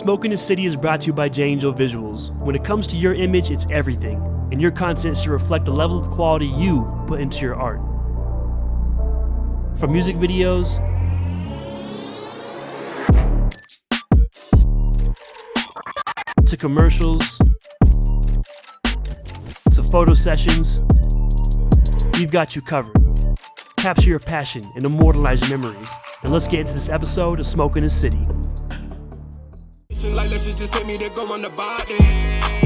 Smoke in the City is brought to you by J-Angel Visuals. When it comes to your image, it's everything, and your content should reflect the level of quality you put into your art. From music videos to commercials to photo sessions, we've got you covered. Capture your passion and immortalize your memories. And let's get into this episode of Smoke in the City. Like, let's just hit me to go on the body.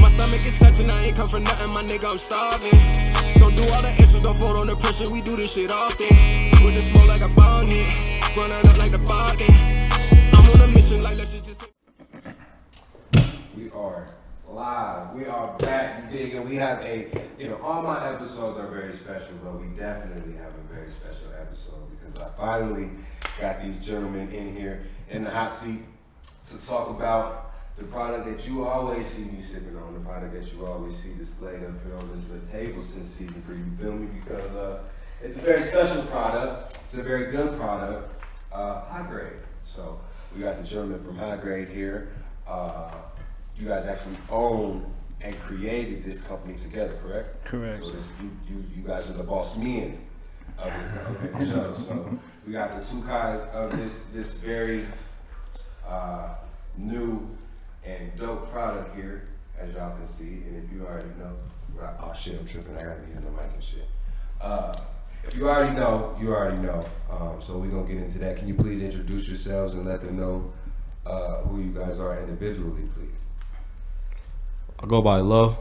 My stomach is touching, I ain't come for nothing, my nigga, I'm starving. Don't do all the extras, don't fold on the pressure, we do this shit often. With the smoke like a bomb hit, running up like the body. I'm on a mission, like, let's just hit me. We are live, we are back, you dig? And we have all my episodes are very special, but we definitely have a very special episode because I finally got these gentlemen in here in the hot seat to talk about the product that you always see me sipping on, the product that you always see displayed up here on this table since season 3, you feel me? Because it's a very special product, it's a very good product, HighGrade. So we got the gentleman from HighGrade here. You guys actually own and created this company together, correct? Correct. So this, you guys are the boss men of the show. So we got the two guys of this very new and dope product here, as y'all can see. And if you already know, oh shit, I'm tripping. I gotta be in the mic and shit. If you already know, you already know. So we're gonna get into that. Can you please introduce yourselves and let them know who you guys are individually, please? I go by Lo.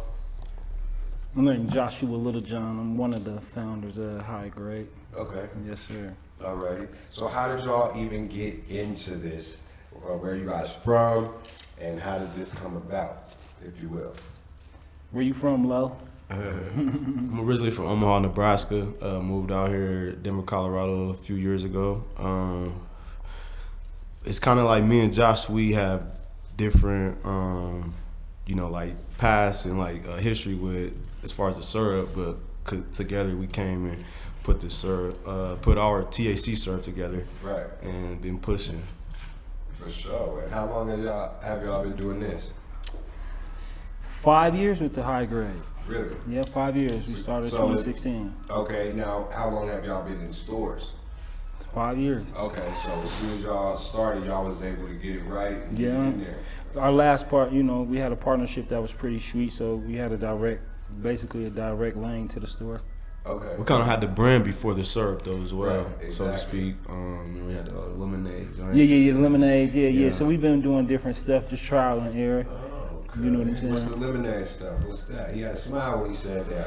My name is Joshua Littlejohn. I'm one of the founders of HighGrade. Okay. Yes, sir. Alrighty. So how did y'all even get into this? Where are you guys from, and how did this come about, if you will? Where you from, Lo? I'm originally from Omaha, Nebraska. Moved out here, Denver, Colorado a few years ago. It's kind of like me and Josh, we have different, like past and like history with as far as the syrup, but together we came and put the syrup, put our THC syrup together, Right. and been pushing. For sure. And how long have y'all been doing this? 5 years with the HighGrade. Really? Yeah, 5 years. We started in 2016. Okay, now how long have y'all been in stores? 5 years. Okay, so as soon as y'all started, y'all was able to get it right and get it in there. Our last part, we had a partnership that was pretty sweet, so we had basically a direct lane to the store. Okay. We kind of had the brand before the syrup though as well, Right, so to exactly. speak. We had the lemonades, right? Yeah, the lemonades, yeah. Yeah. So we've been doing different stuff, just trial and error. Okay. You know what I'm saying? What's the lemonade stuff? What's that? He had a smile when he said that.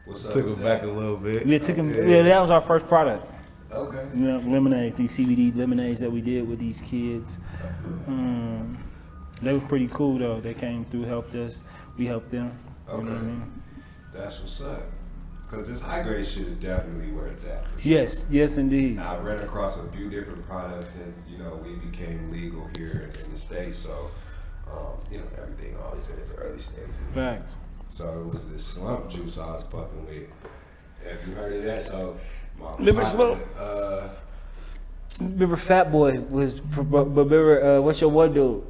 What's up Took with it that? back a little bit. Yeah, that was our first product. Okay. Lemonades, these CBD lemonades that we did with these kids. They were pretty cool though. They came through, helped us. We helped them. Okay. You know what I mean? That's what's up. Because this HighGrade shit is definitely where it's at. For sure. Yes, indeed. Now, I've ran across a few different products since, we became legal here in the States. So, everything always in its early stages. Facts. So it was this slump juice I was fucking with. Have you heard of that? So, my Remember partner, Slump? Remember Fat Boy was, but remember, what's your one dude?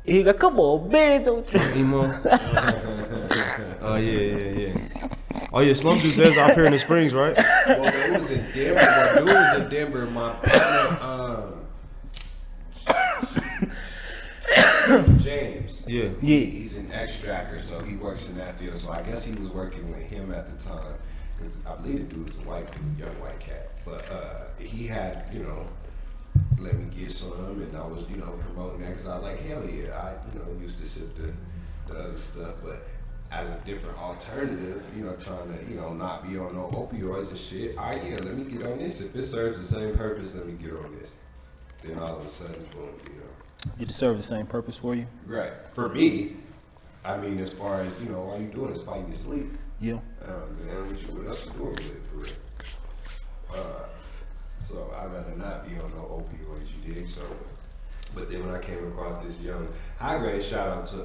He got, come on, man, don't you? Emo. Oh yeah. Oh yeah, Slum Juice is out here in the Springs, right? well, it was in Denver. My dude was in Denver. My partner, James. Yeah. He's an extractor, so he works in that field. So I guess he was working with him at the time. Because I believe the dude was a white dude, young white cat. But he had, let me get some, and I was, promoting that because I was like, hell yeah, I, used to sip the other stuff, but as a different alternative, trying to, not be on no opioids and shit. All right, yeah, let me get on this. If it serves the same purpose, let me get on this. Then all of a sudden, boom, Did it serve the same purpose for you? Right. For me, I mean, as far as, why you doing this, fighting to sleep. Yeah. What else you doing with it, for real? So I'd rather not be on no opioids, you dig? So, but then when I came across this young HighGrade, shout out to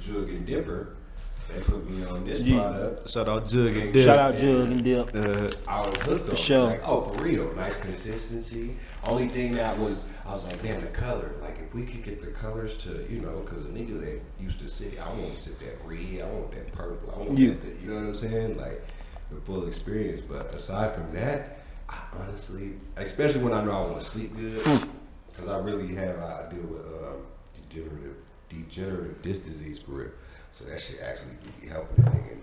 Jug and Dipper, They put me on this Yeah. product. Shout out Jug and Dip. Shout out Jug and Dip. I was hooked on sure. it. Like, oh, for real. Nice consistency. Only thing that was, I was like, man, the color. Like, if we could get the colors to, you know, because the nigga that used to sit, I want to sit that red, I want that purple, I want that, you know what I'm saying? Like, the full experience. But aside from that, I honestly, especially when I know I want to sleep good, because I really have, I deal with degenerative disc disease for real. So that shit actually be helping the nigga and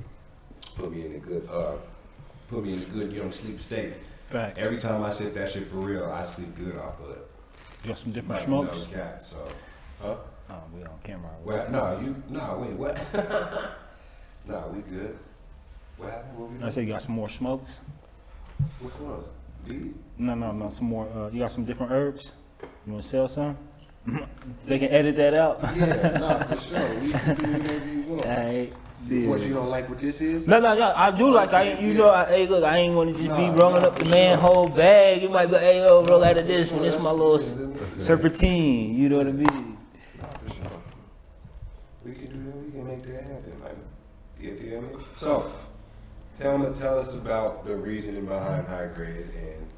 put me in a good young sleep state. Facts. Every time I sit that shit for real, I sleep good off of it. You got some different Like, smokes? no cat, so, huh? Oh, we on camera. What? Wait, what? Nah, we good. What happened? What we I doing? said you got some more smokes? Which one? Weed? No, some more. You got some different herbs? You want to sell some? They can edit that out. Yeah, nah, for sure. We can do whatever you want. Alright, What, you don't like what this is? No, I do like. Hey, look, I ain't want to just be rolling up the man whole bag. You might be, hey, yo, roll out of this one. This is my little serpentine. You know what I mean? Nah, for sure. We can do that. We can make that happen. Like, you feel me? So, tell us about the reasoning behind HighGrade and,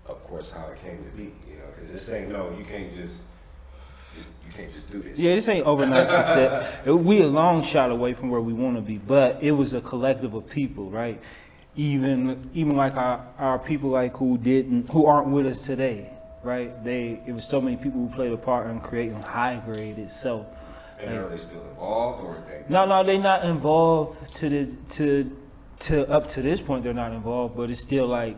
of course, how it came to be. You know, because this ain't you can't just do this. Yeah, this ain't overnight success. We a long shot away from where we want to be, but it was a collective of people, right? Even like our people like who aren't with us today, right? It was so many people who played a part in creating HighGrade itself. And are they still involved, or are they? No, they're not involved to up to this point. They're not involved, but it's still like,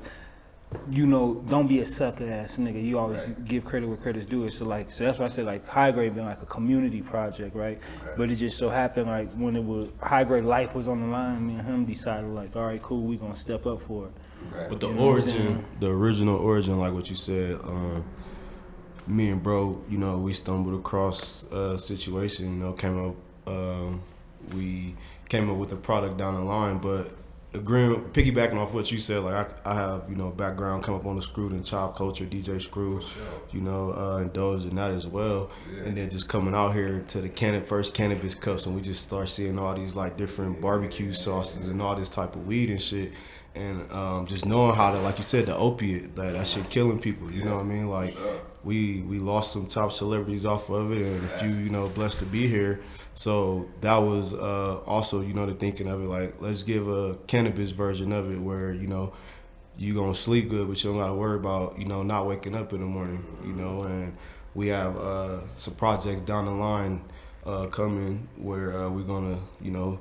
you know, don't be a sucker ass nigga. You always give credit where credit's due. So that's why I said like HighGrade been like a community project, right? Okay. But it just so happened like when it was HighGrade life was on the line, me and him decided like, all right, cool, we gonna step up for it. Okay. But the You know what I'm saying? origin, the original origin, like what you said, me and bro, you know, we stumbled across a situation, you know, we came up with a product down the line, but piggybacking off what you said, like I have, you know, background, come up on the Screwed and Chop culture, DJ Screw, you know, indulged in that as well. Yeah. And then just coming out here to the first cannabis cups, and we just start seeing all these like different barbecue sauces and all this type of weed and shit. And just knowing how to, like you said, the opiate, that shit killing people, you know what I mean? Like we lost some top celebrities off of it, and a few, you know, blessed to be here. So that was also, you know, the thinking of it, like, let's give a cannabis version of it where, you know, you gonna sleep good, but you don't gotta worry about, you know, not waking up in the morning, you know. And we have some projects down the line coming where we're gonna, you know,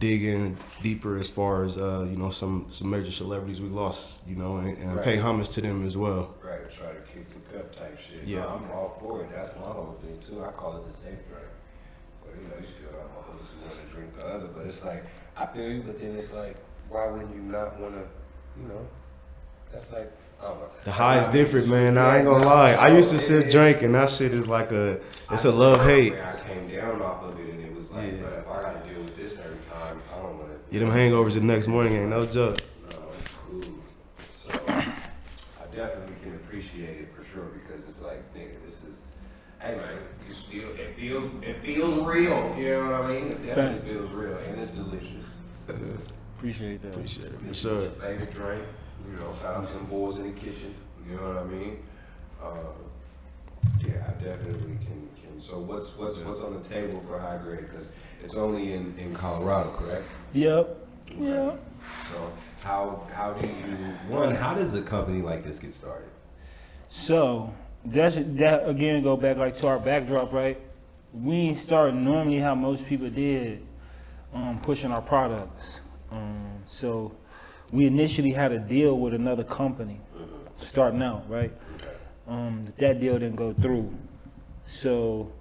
dig in deeper as far as, you know, some major celebrities we lost, you know, and pay homage to them as well. Right, try to kick the cup type shit. Yeah. No, I'm all for it. That's my whole thing too. I call it the safe drink. But you know, you still got motherfuckers who want to drink the other. But it's like, I feel you, but then it's like, why wouldn't you not want to, you know? That's like, I don't know. The high is different, man. I ain't gonna lie. I used to sip drink, and that shit is like it's a love-hate. I came down off of it, and it was like, but if I gotta deal with this every time, I don't want to. Yeah, them hangovers the next morning ain't no joke. No, it's cool. So, I definitely can appreciate it for sure, because it's like, nigga, this is, hey man, it feels real. You know what I mean? It definitely feels real, and it's delicious. Appreciate that. Appreciate it for sure. Favorite drink, you know, shout out to some boys in the kitchen. You know what I mean? Yeah, I definitely can. So what's on the table for HighGrade? Because it's only in Colorado, correct? Yep. Okay. Yeah. So how do you how does a company like this get started? So that again go back like to our backdrop, right? We ain't started normally how most people did, pushing our products. So we initially had a deal with another company, starting out, right? That deal didn't go through. So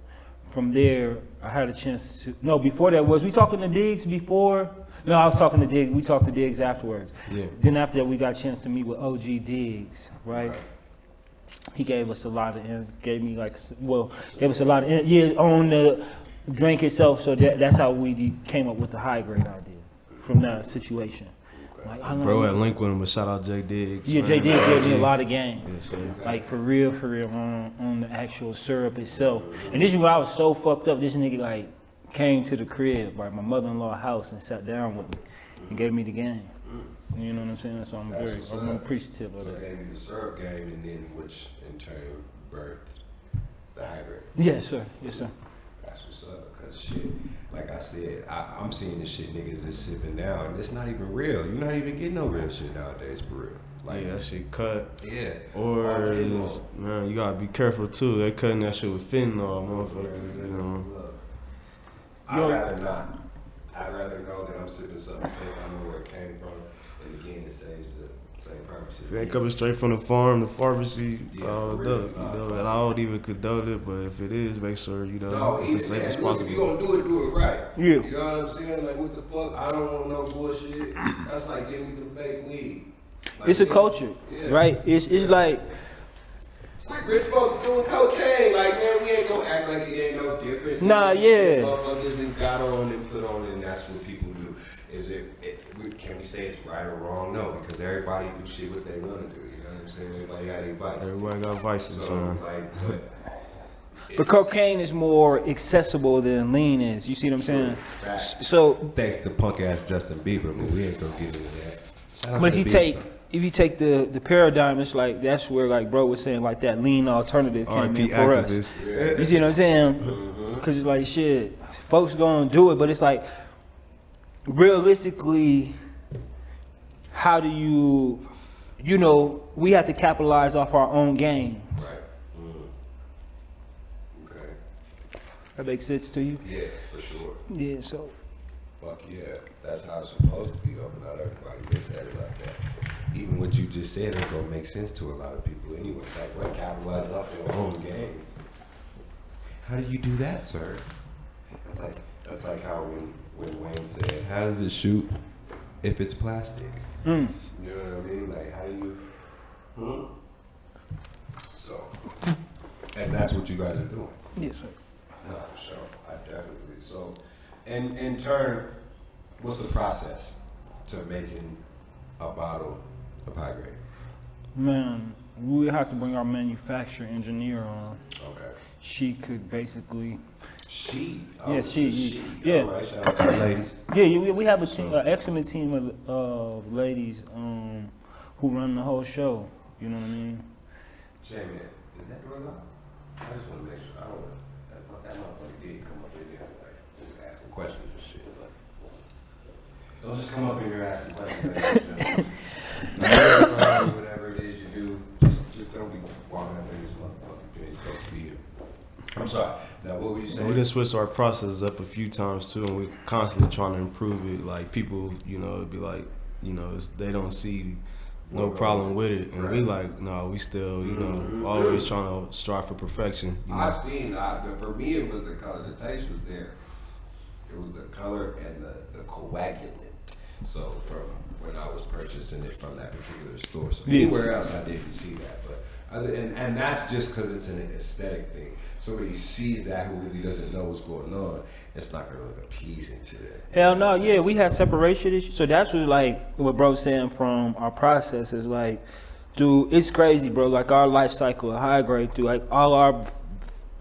from there, I had a chance to. No, before that was we talking to Diggs before. No, I was talking to Diggs. We talked to Diggs afterwards. Yeah. Then after that, we got a chance to meet with OG Diggs, right? He gave us a lot of, gave us a lot of, on the drink itself. So that's how we came up with the HighGrade idea from that situation. Like, I Bro had link with him, but shout out Jay Diggs. Yeah, man. Jay Diggs gave me a lot of game. Yes, sir. Like for real, on the actual syrup itself. And this is where I was so fucked up. This nigga like came to the crib, right, my mother-in-law's house, and sat down with me and gave me the game. You know what I'm saying? So I'm appreciative of So that. they gave you the syrup game, and then which in turn birthed the HighGrade. Yes, sir. Yes, sir. That's what's up, cause shit, like I said, I'm seeing this shit niggas is sipping now, and it's not even real. You're not even getting no real shit nowadays for real. Like that shit cut. Yeah. Or man, you gotta be careful too. They cutting that shit with fentanyl, motherfucker. You know. Look, I'd rather not. I'd rather know that I'm sipping something safe. I know where it came from, and again, it saves the same purpose. If it ain't coming straight from the farm, the pharmacy, Yeah, dope. really, You know, and I don't even condone it, but if it is, make sure you know No, it's the safest man, possible. If you gonna do it right. Yeah. You know what I'm saying? Like, what the fuck? I don't want no bullshit. That's like giving me some fake weed. Like, It's a culture, yeah. right? It's like, It's like rich folks doing cocaine. Like, man, we ain't gonna act like it ain't no different. Nah, Shit yeah. Motherfuckers and got on and put on, and that's what people do. Can we say it's right or wrong? No, because everybody do shit what they want to do. You know what I'm saying? Everybody got their vices. Everybody got vices, So, man. like, but cocaine is more accessible than lean is. You see what I'm saying? Facts. So, Thanks to punk ass Justin Bieber, but we ain't gonna get into that. Shout out but to if you Bieber, take the paradigm, it's like that's where like bro was saying like that lean alternative came in RP for us. activists. You see what I'm saying? Because it's like shit, folks gonna do it, but it's like realistically, how do you know, we have to capitalize off our own gains. Right. Okay. That makes sense to you? Yeah, for sure. Yeah. So Fuck yeah. That's how it's supposed to be, though, but not everybody looks at it like that. Even what you just said ain't gonna make sense to a lot of people anyway. Like, what capitalizing off your own gains? How do you do that, sir? That's like how when Wayne said, how does it shoot if it's plastic? You know what I mean? Like, how do you... So, and that's what you guys are doing. yes, sir. No, for sure. I definitely. So, and in turn, what's the process to making a bottle of HighGrade? Man, we have to bring our manufacturer engineer on. Okay. She could basically, She. Yeah, it's she, a she. yeah. All right, shout out to the ladies. yeah, we have a team, an excellent team of ladies who run the whole show. You know what I mean? J-Man, is that real loud? I just want to make sure. I don't know. That motherfucker did come up in there, like, just asking questions and shit. Like, don't just come up in here asking questions. Whatever it is you do, just don't be walking up in this motherfucker. You ain't supposed to be here. I'm sorry. Now, what were you saying? We done switched our processes up a few times too, and we're constantly trying to improve it. Like people, you know, it'd be like, you know, they don't see no problem with it, and we like, no, we still, you know, always trying to strive for perfection. You know? I seen, for me, it was the color. The taste was there. It was the color and the coagulant. So from when I was purchasing it from that particular store. So anywhere else, I didn't see that. But and that's just because it's an aesthetic thing. Somebody sees that who really doesn't know what's going on, it's not gonna look appeasing to them. Hell no, yeah, we had separation issues. So that's what like what bro's saying from our process is like, dude, it's crazy, bro. Like our life cycle at HighGrade through like all our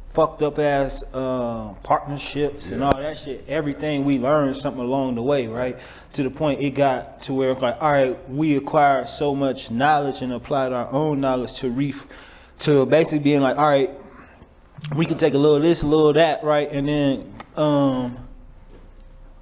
fucked up ass partnerships and all that shit. Everything we learned something along the way, right? To the point it got to where it's like, all right, we acquired so much knowledge and applied our own knowledge to basically being like, all right, we can take a little of this, a little of that, right? And then,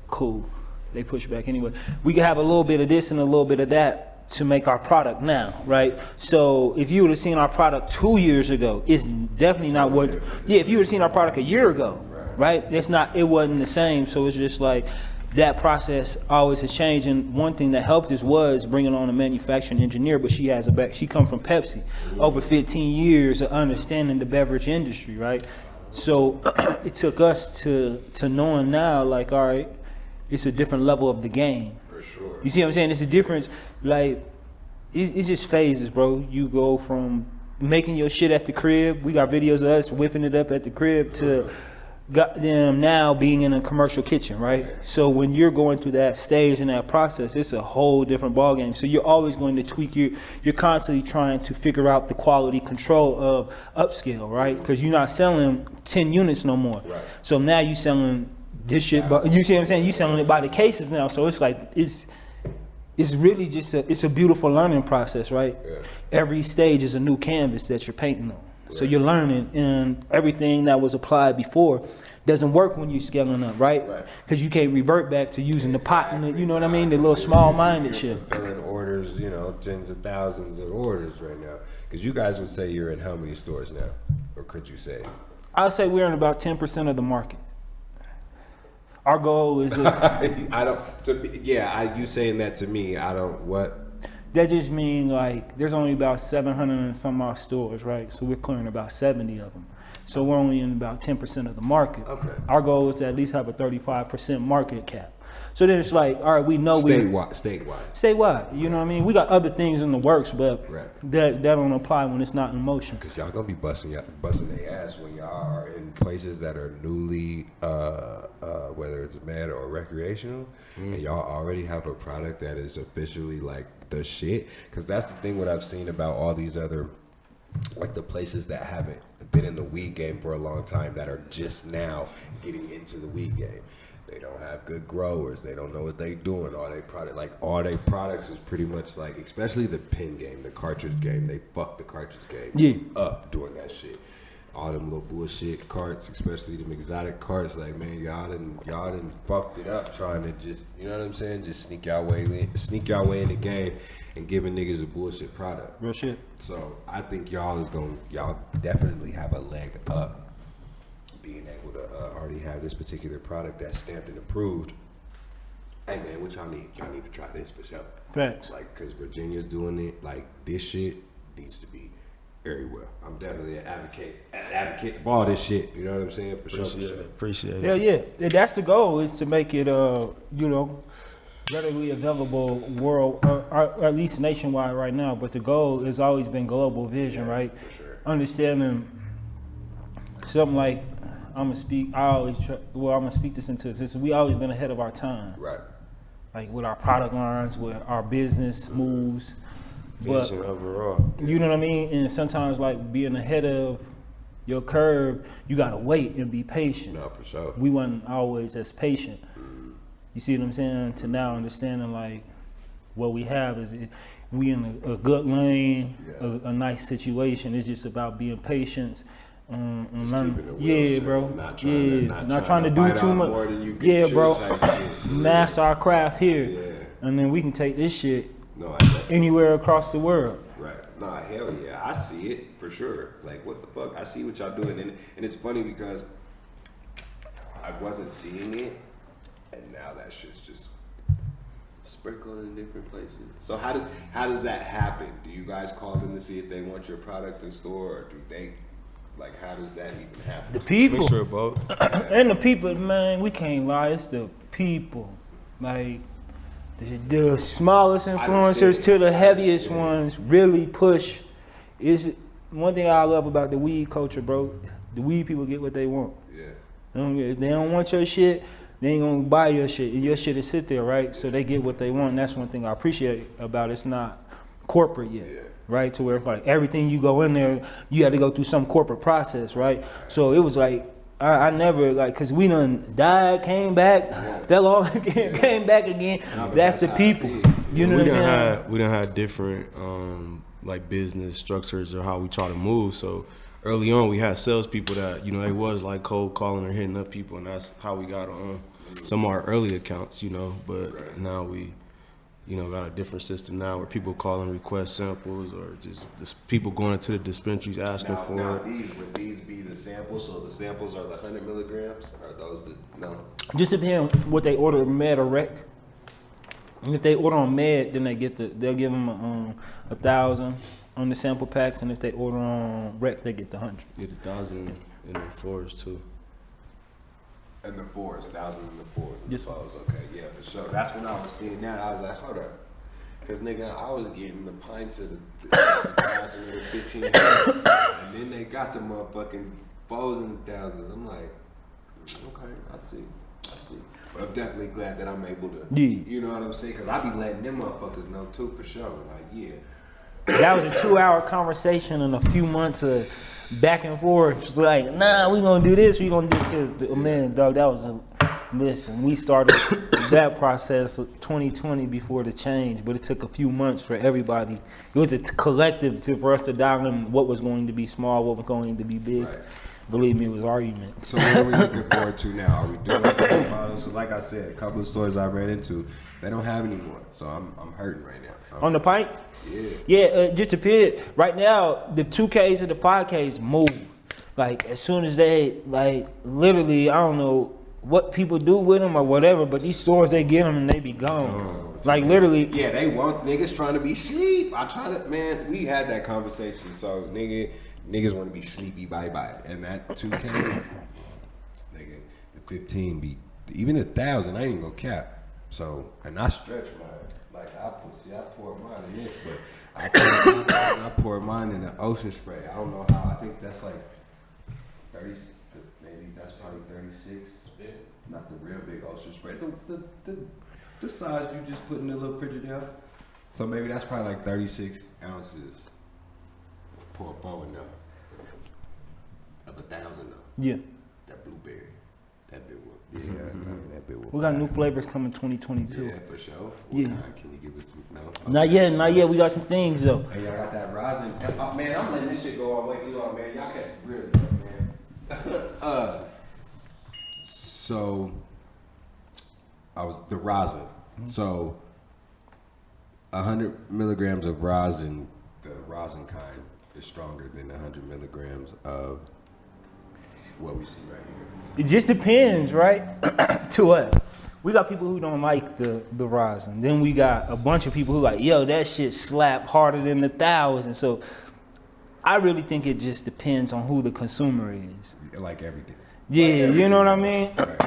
cool. They push back anyway. We can have a little bit of this and a little bit of that to make our product now, right? So if you would have seen our product 2 years ago, it's definitely not what, yeah, if you would have seen our product a year ago, right? It wasn't the same. So it's just like, that process always has changed, and one thing that helped us was bringing on a manufacturing engineer, but she come from Pepsi, over 15 years of understanding the beverage industry, right? So it took us to knowing now, like, all right, it's a different level of the game. For sure. You see what I'm saying? It's a difference, like, it's just phases, bro. You go from making your shit at the crib, we got videos of us whipping it up at the crib, to got them now being in a commercial kitchen, right? So when you're going through that stage and that process, it's a whole different ballgame. So you're always going to tweak you're constantly trying to figure out the quality control of upscale, right? Because you're not selling 10 units no more. Right. So now you're selling this shit, but you see what I'm saying? You selling it by the cases now, so it's like it's really just it's a beautiful learning process, right? Yeah. Every stage is a new canvas that you're painting on. So you're learning, and everything that was applied before doesn't work when you're scaling up, right? Because you can't revert back to using the pot and the, you know what I mean, the little small-minded shit. Filling orders, you know, tens of thousands of orders right now. Because you guys would say you're in how many stores now, or could you say? I'd say we're in about 10% of the market. Our goal is I don't. You saying that to me, I don't. What? that just means like there's only about 700 and some odd stores, right? So we're clearing about 70 of them. So we're only in about 10% of the market. Okay. Our goal is to at least have a 35% market cap. So then it's like, all right, we know statewide. You know what I mean? We got other things in the works, but that don't apply when it's not in motion. Because y'all gonna be busting their ass when y'all are in places that are newly, whether it's med or recreational, and y'all already have a product that is officially like the shit. Because that's the thing what I've seen about all these other, like the places that haven't been in the weed game for a long time that are just now getting into the weed game. They don't have good growers. They don't know what they doing. All their products is pretty much like, especially the pen game, the cartridge game. They fuck the cartridge game up doing that shit. All them little bullshit carts, especially them exotic carts. Like, man, y'all done fucked it up trying to just, you know what I'm saying? Just sneak y'all way in the game and giving niggas a bullshit product. Real shit. So I think y'all definitely have a leg up. Being able to already have this particular product that's stamped and approved. Hey man, what y'all need? Y'all need to try this for sure. Facts. Like, cause Virginia's doing it. Like, this shit needs to be very well. I'm definitely an advocate of all this shit. You know what I'm saying? For sure. Appreciate it. Yeah, yeah. That's the goal, is to make it, readily available world, or at least nationwide right now. But the goal has always been global vision, right? For sure. Understanding something like, I'm gonna speak this into existence. We always been ahead of our time. Right. Like with our product lines, with our business moves. Vision overall. You know what I mean? And sometimes like being ahead of your curve, you gotta wait and be patient. No, for sure. We wasn't always as patient. You see what I'm saying? To now understanding like what we have is we in a good lane, a nice situation. It's just about being patient. Learn. Yeah, bro. Not trying to do too much. Yeah, bro. Master our craft here, and then we can take this shit anywhere across the world. Right. Nah, hell yeah. I see it for sure. Like, what the fuck? I see what y'all doing, and it's funny because I wasn't seeing it, and now that shit's just sprinkled in different places. So how does that happen? Do you guys call them to see if they want your product in store, or do they? Like, how does that even happen? The people. Mixture of both. And the people, man, we can't lie. It's the people. Like, the smallest influencers to the heaviest ones really push. Is one thing I love about the weed culture, bro. The weed people get what they want. Yeah. If they don't want your shit, they ain't gonna buy your shit. And your shit is sit there, right? So they get what they want. And that's one thing I appreciate about it. It's not corporate yet. Yeah. Right, to where like everything you go in there, you had to go through some corporate process, right? So it was like I never like, cause we done died, came back, fell off again, came back again. That's the people. You know what I'm saying? We done had different like business structures or how we try to move. So early on, we had salespeople that they was like cold calling or hitting up people, and that's how we got on some of our early accounts, But now we. Got a different system now where people call and request samples, or just people going into the dispensaries asking for it. Would these be the samples? So the samples are the 100 milligrams? Are those no? Just depends what they order, med or rec. And if they order on med, then they'll give them 1,000 on the sample packs, and if they order on rec, they get the 100. Get 1,000 in the fours too. And the fours, 1,000 in the fours. Yes. Okay, yeah, for sure. That's when I was seeing that. I was like, hold up. Because, nigga, I was getting the pints of the 1,000 and the 1,500. And then they got the motherfucking fours and thousands. I'm like, okay, I see. But I'm definitely glad that I'm able to, you know what I'm saying? Because I be letting them motherfuckers know, too, for sure. Like, yeah. That was a 2-hour conversation and a few months of back and forth. Like, nah, we gonna do this, we gonna do this. Man, dog, that was Listen, we started that process 2020 before the change, but it took a few months for everybody. It was a collective for us to dial in what was going to be small, what was going to be big. Right. Believe me, it was arguments. So what are we looking forward to now? Are we doing pint bottles? Because like I said, a couple of stores I ran into, they don't have any more. So I'm hurting right now. On the pints? Yeah. Yeah, just a bit. Right now, the 2Ks and the 5Ks move. Like, as soon as they, like, literally, I don't know what people do with them or whatever, but these stores, they get them and they be gone. Like, literally. Yeah, they want niggas trying to be sleep. Man, we had that conversation. So, niggas want to be sleepy, bye-bye. And that 2K, nigga, the 15 be, even 1,000, I ain't gonna cap. So, and I stretch mine. Like, I pour mine in this, but I pour mine in the ocean spray. I don't know how, I think that's like 30, maybe that's probably 36. Not the real big ocean spray. The size you just put in the little picture down. So maybe that's probably like 36 ounces. Pour a bowl in there. Of 1,000 though. Yeah. That blueberry. That big one. Yeah, that big one. We got new flavors coming 2022. Yeah, for sure. Yeah. Can you give us some? No. Not yet. We got some things though. Hey, y'all got that rosin. Oh, man, I'm letting this shit go all the way too long, man. Y'all catch the real stuff, man. So, the rosin. So, 100 milligrams of rosin, the rosin kind, is stronger than 100 milligrams of what we see right here. It just depends, right? To us. We got people who don't like the rosin. Then we got a bunch of people who like, yo, that shit slap harder than 1,000. So I really think it just depends on who the consumer is. Like everything. Yeah, like you know what I else. mean? Right.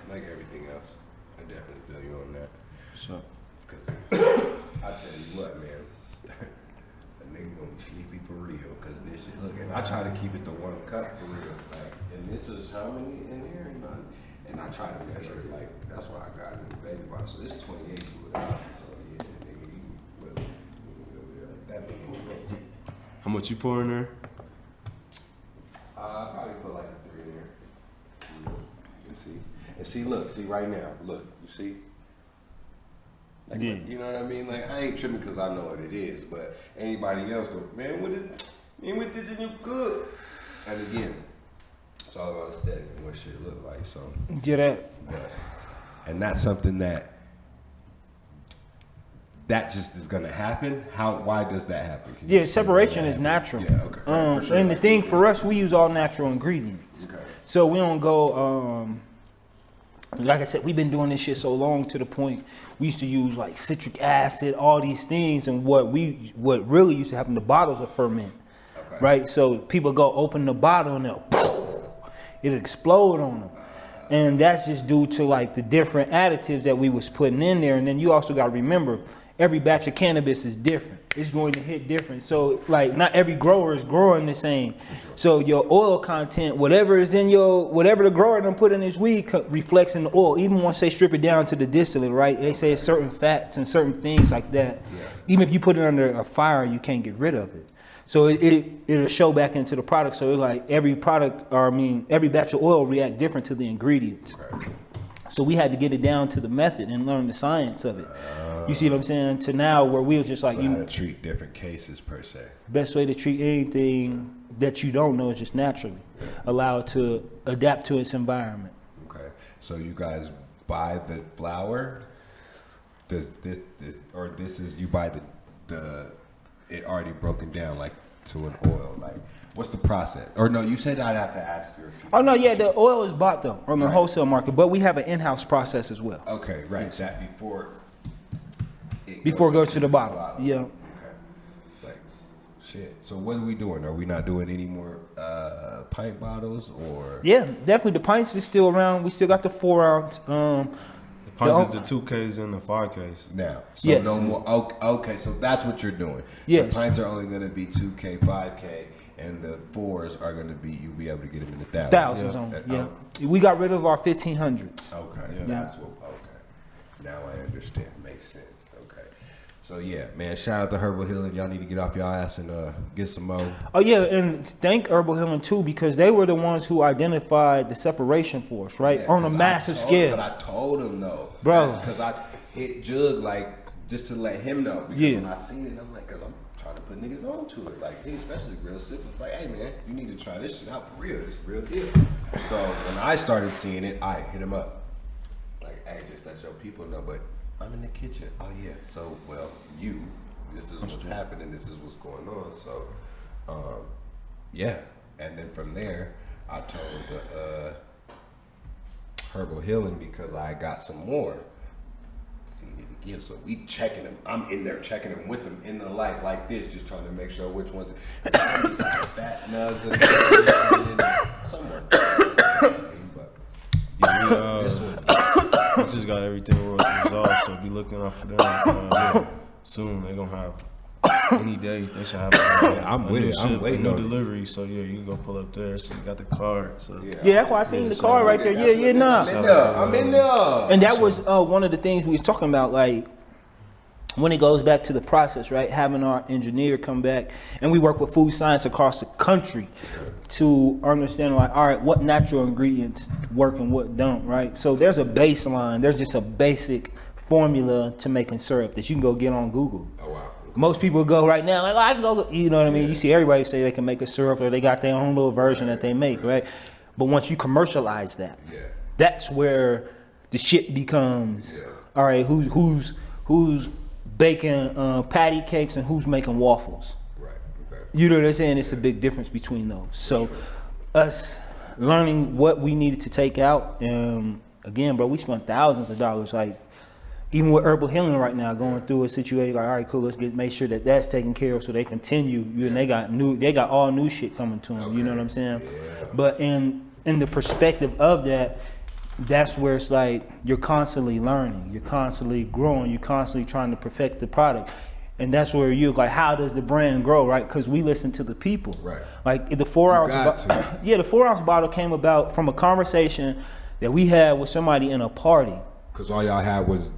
Like everything else. I definitely feel you on that. So, Because I tell you what, man, a nigga gonna be sleepy for real. Because this shit, look, and I try to keep it to 1 cup for real. Like, and this is how many in here? And I try to measure it like, that's why I got it in the baby bottle. So this is 28 fluid. So yeah, nigga, you will be over there like that. Nigga. How much you pour in there? I probably put like a 3 in there. You see? And see right now, look, you see? Like, yeah. You know what I mean? Like, I ain't tripping because I know what it is, but anybody else go, man, what did you good? And again, it's all about aesthetic and what shit look like, so. get that. And that's something that just is gonna happen. Why does that happen? Can you Yeah, separation is natural. Yeah, okay. For sure. And the thing for us, we use all natural ingredients. Okay. So we don't go, like I said, we've been doing this shit so long to the point we used to use like citric acid, all these things, and what really used to happen, the bottles will ferment, Okay. right? So people go open the bottle and it'll explode on them. And that's just due to like the different additives that we was putting in there. And then you also got to remember, every batch of cannabis is different. It's going to hit different. So like not every grower is growing the same. So your oil content, whatever the grower done put in his weed reflects in the oil. Even once they strip it down to the distillate, right? They say certain fats and certain things like that. Yeah. Even if you put it under a fire, you can't get rid of it. So it'll show back into the product. So it's like every batch of oil react different to the ingredients. Okay. So we had to get it down to the method and learn the science of it. You see what I'm saying? To now where we were just like, So how to treat different cases per se. best way to treat anything that you don't know is just naturally. Allow it to adapt to its environment. Okay. So you guys buy the flour? Does this is you buy the it already broken down like to an oil? Like what's the process? Or no, you said I'd have to ask you. Oh no, yeah, the oil is bought though on the wholesale market, but we have an in-house process as well. Okay, right. Yes. That Before it goes to the bottle. Yeah. Okay. Like shit. So what are we doing? Are we not doing any more pint bottles or? Yeah, definitely. The pints is still around. We still got the 4 ounce. Pints is the 2Ks and the 5Ks. Now, so yes. no more. Okay, so that's what you're doing. Yes. The pints are only going to be 2K, 5K, and the 4s are going to be, you'll be able to get them in the Thousands on. Yeah. We got rid of our 1500s. Okay, Yeah. that's what. Okay, now I understand. Makes sense. Okay, So yeah, man, shout out to Herbal Healing. Y'all need to get off y'all ass and get some more. Oh yeah, and thank Herbal Healing too, because they were the ones who identified the separation for us, right? Yeah, on a massive scale. But I told him though, bro, because I hit Jug like just to let him know. Because when I seen it, I'm like, because I'm trying to put niggas on to it, like especially real sick. It's like, hey man, you need to try this shit out for real. This is real deal. So when I started seeing it, I hit him up. Like, hey, just let your people know, but I'm in the kitchen. Oh yeah. So well, this is what's happening. This is what's going on. So, yeah. And then from there, I told the Herbal Healing because I got some more. See it again. So we checking them. I'm in there checking them with them in the light like this, just trying to make sure which ones. Just like fat nugs and somewhere. But yeah, this one. We just got everything resolved, so be looking out for them. Soon they're gonna have any day. They should have I'm with it. I'm waiting new on delivery. So yeah, you can go pull up there. So you got the card. So yeah, that's why I seen the card right there. I'm in there. And that was one of the things we was talking about, like when it goes back to the process, right? Having our engineer come back, and we work with food science across the country to understand, like, all right, what natural ingredients work and what don't, right? So there's a baseline. There's just a basic formula to making syrup that you can go get on Google. Oh wow. Most people go right now, like, oh, I can go, you know what I mean? You see everybody say they can make a syrup or they got their own little version that they make, right? But once you commercialize that, that's where the shit becomes, all right, who's baking patty cakes and who's making waffles. Right. Okay. You know what I'm saying? It's a big difference between those. So us learning what we needed to take out, again, bro, we spent thousands of dollars, like, even with Herbal Healing right now, going through a situation like, all right, cool, let's make sure that that's taken care of so they continue. And they got all new shit coming to them. Okay. You know what I'm saying? Yeah. But in the perspective of that, that's where it's like you're constantly learning, you're constantly growing, you're constantly trying to perfect the product. And that's where you're like, how does the brand grow, right? Because we listen to the people. Right. Like the 4 ounce the 4 ounce bottle came about from a conversation that we had with somebody in a party. Because all y'all had was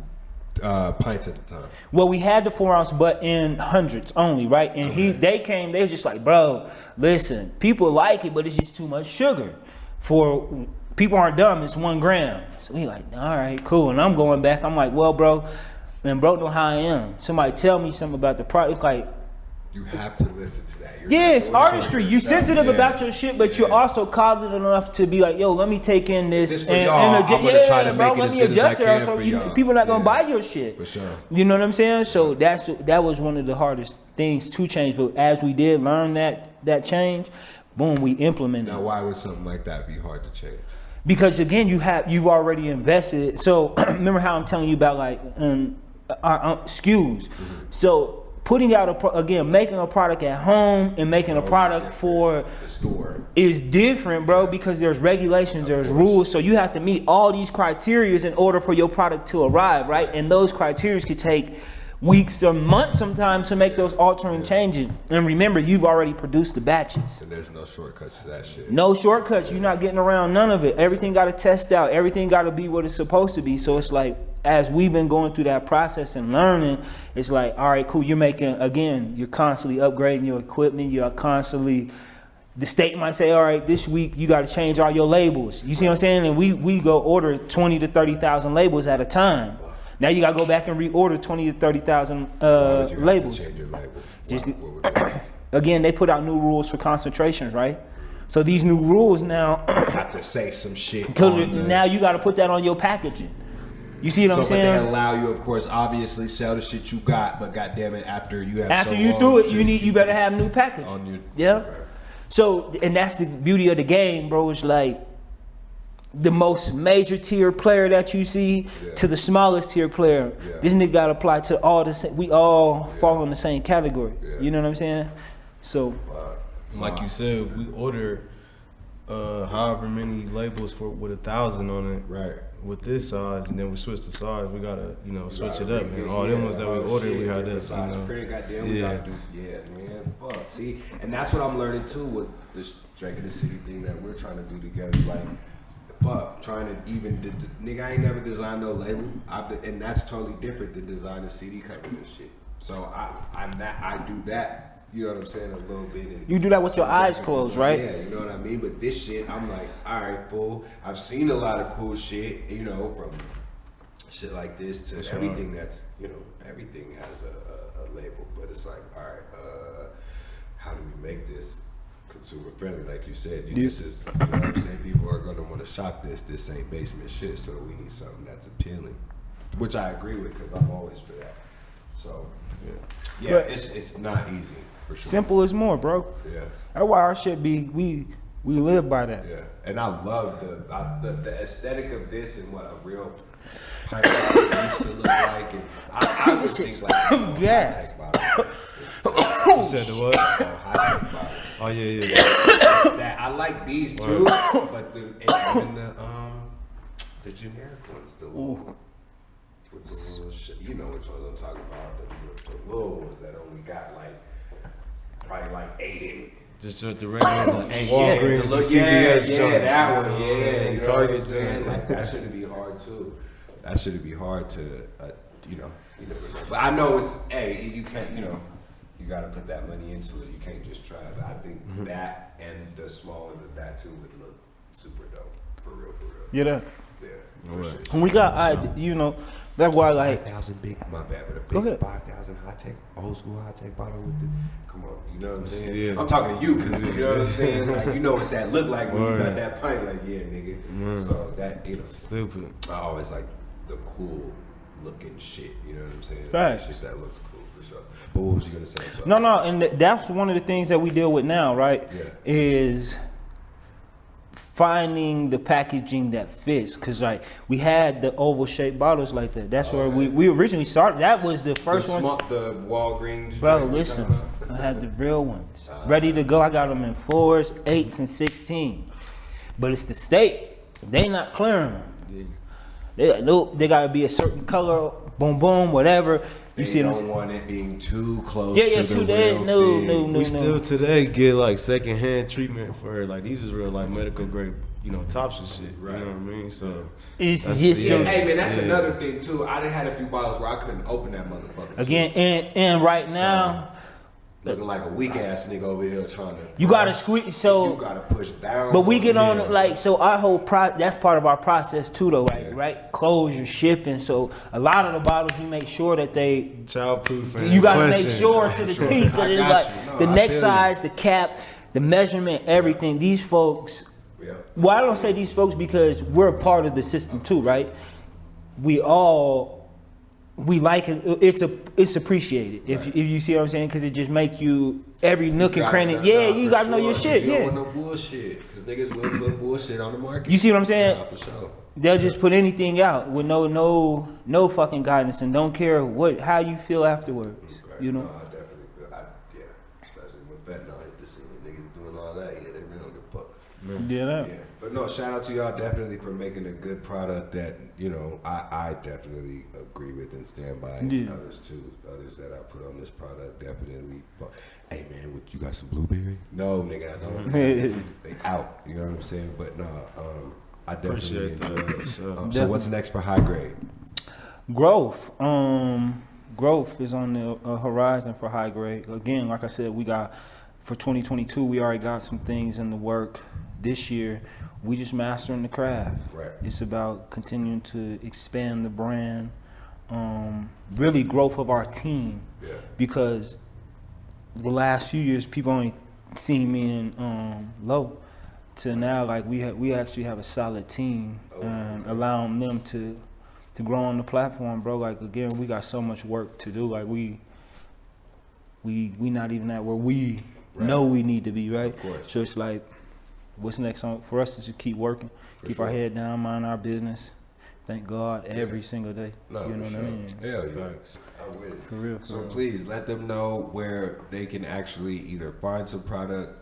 pints at the time. Well, we had the 4 ounce, but in hundreds only, right? And they was just like, bro, listen, people like it, but it's just too much sugar. For people aren't dumb, it's 1 gram. So we like, all right, cool. And I'm going back, I'm like, well, bro, and bro know how I am. Somebody tell me something about the product. It's like, you have to listen to that. It's artistry. You're sensitive about your shit, but you're also cognitive enough to be like, yo, let me take in this and I'm gonna try to make it as good as I can for y'all. People are not gonna buy your shit. For sure. You know what I'm saying? So that was one of the hardest things to change. But as we did learn that change, boom, we implemented. Now, why would something like that be hard to change? Because again, you've already invested. So remember how I'm telling you about like our SKUs. Mm-hmm. So putting out making a product at home and making a product for the store is different, bro, because there's regulations, there's rules. So you have to meet all these criteria in order for your product to arrive, right? And those criteria could take weeks or months sometimes to make those altering changes. And remember, you've already produced the batches. And there's no shortcuts to that shit. No shortcuts. You're not getting around none of it. Everything got to test out. Everything got to be what it's supposed to be. So it's like, as we've been going through that process and learning, it's like, all right, cool. You're constantly upgrading your equipment. You're constantly, the state might say, all right, this week you got to change all your labels. You see what I'm saying? And we go order 20 to 30,000 labels at a time. Now you got to go back and reorder 20 to 30,000 labels. Change your label? Just again, they put out new rules for concentrations, right? So these new rules now have to say some shit. Because now you got to put that on your packaging. You see what I'm saying? But they allow you, of course, obviously sell the shit you got, but goddamn it, after you have you better have new packaging. So, and that's the beauty of the game, bro. It's like the most major tier player that you see to the smallest tier player. This nigga got to apply to all the. We all fall in the same category. You know what I'm saying? So, like you said, if we order however many labels with 1,000 on it, right? With this size, and then we switch the size, we gotta, switch it up. And all them ones that we ordered, we had this, we gotta do, man, fuck. See, and that's what I'm learning too with this Drake of the City thing that we're trying to do together. Like, fuck, trying to nigga, I ain't never designed no label, and that's totally different than designing CD covers and shit. So I do that. You know what I'm saying? A little bit. You do that with your eyes closed, right? Yeah, you know what I mean? But this shit, I'm like, all right, fool. I've seen a lot of cool shit, you know, from shit like this to everything that's, you know, everything has a label. But it's like, all right, how do we make this consumer friendly? Like you said, this is, you know what I'm saying? People are going to want to shop this. This ain't basement shit, so we need something that's appealing. Which I agree with, because I'm always for that. So, yeah, it's not easy. For sure. Simple as more, bro. Yeah. That's why our shit be we live by that. Yeah. And I love the aesthetic of this and what a real pipe bottle used to look like. And I would think like Gas. You said the what? High-tech bottles. Oh yeah. That I like these too, but even the generic ones, the little, with the little shit, you know which ones I'm talking about, the little ones that only got like probably like 8 in it. Just the regular Walgreens, CVS yeah, that one, you know Target, what I'm saying? Like that shouldn't be hard too. That shouldn't be hard to, you know, you never know. But I know it's, you can't, you know, you got to put that money into it. You can't just try it. But I think that and the small ones of that too would look super dope, for real. You know, Yeah. when we got, you know, that's why like 5,000 big, my bad, but Go a big ahead. 5,000 high tech, old school high tech bottle with the, come on, you know what I'm saying? Yeah. I'm talking to you because you know what I'm saying? Like, you know what that look like when you got that pint, like, yeah, nigga. So that, you know, Stupid. I always like the cool looking shit, you know what I'm saying? Facts. Shit that looks cool for sure. But what was you gonna say? So, no, and that's one of the things that we deal with now, right? Yeah. Is finding the packaging that fits, cause like we had the oval shaped bottles like that. That's where we originally started. That was the first one. The Walgreens. Bro, drink you listen, talking about? I had the real ones ready to go. I got them in 4s, 8s, and 16. But it's the state. They not clearing them. Yeah. They like, nope, they gotta be a certain color, boom, boom, whatever. You see They them? don't want it being too close Yeah, to the too dead. real No, thing. no. We still today get like secondhand treatment for like these is real like medical grade, you know, tops and shit. Right. You know what I mean? So It's that's- just Yeah, so- hey man, that's another thing too. I done had a few bottles where I couldn't open that motherfucker. again, and right now. Looking like a weak ass nigga over here trying to. You gotta squeeze, so you gotta push down. but we get on Yeah. like so our whole that's part of our process too though, right? Yeah. Right? Close your shipping. So a lot of the bottles we make sure that they childproof. you gotta make sure to the teeth that I it's got like you. No, the I neck feel you. size, the cap, the measurement, everything. These folks Yeah. well, I don't say these folks because we're a part of the system too, right? We like it. It's appreciated if you see what I'm saying, because it just make you every nook and cranny. Yeah, you gotta know your shit. You Yeah, don't want no bullshit, because niggas will put bullshit on the market. you see what I'm saying? Yeah, for sure. They'll just put anything out with no fucking guidance and don't care how you feel afterwards. Okay. You know. No, I definitely feel. Yeah, especially when fentanyl hit the scene, niggas doing all that. Yeah, they really don't give a fuck. Yeah. Yeah, but no, shout out to y'all definitely for making a good product that, you know, I definitely agree with and stand by. Yeah. Others too, others that I put on this product definitely. Hey man, you got some blueberry? No, nigga, I don't. They out, you know what I'm saying? But no, I definitely Appreciate that. enjoy it. Sure. So what's next for HighGrade? Growth. Growth is on the horizon for HighGrade. Again, like I said, we got for 2022. We already got some things in the work. This year, we just mastering the craft. Right. It's about continuing to expand the brand, really growth of our team. Yeah. Because the last few years, people only seen me in low. To now, like we actually have a solid team, and allowing them to grow on the platform, bro. Like again, we got so much work to do. Like we not even at where we know we need to be, right? Of course. So it's like, what's next on for us is to keep working, keep our head down, mind our business. Thank God every single day. No, you know for what I sure. mean? Hell yeah. I'm with it. For real. So please let them know where they can actually either find some product,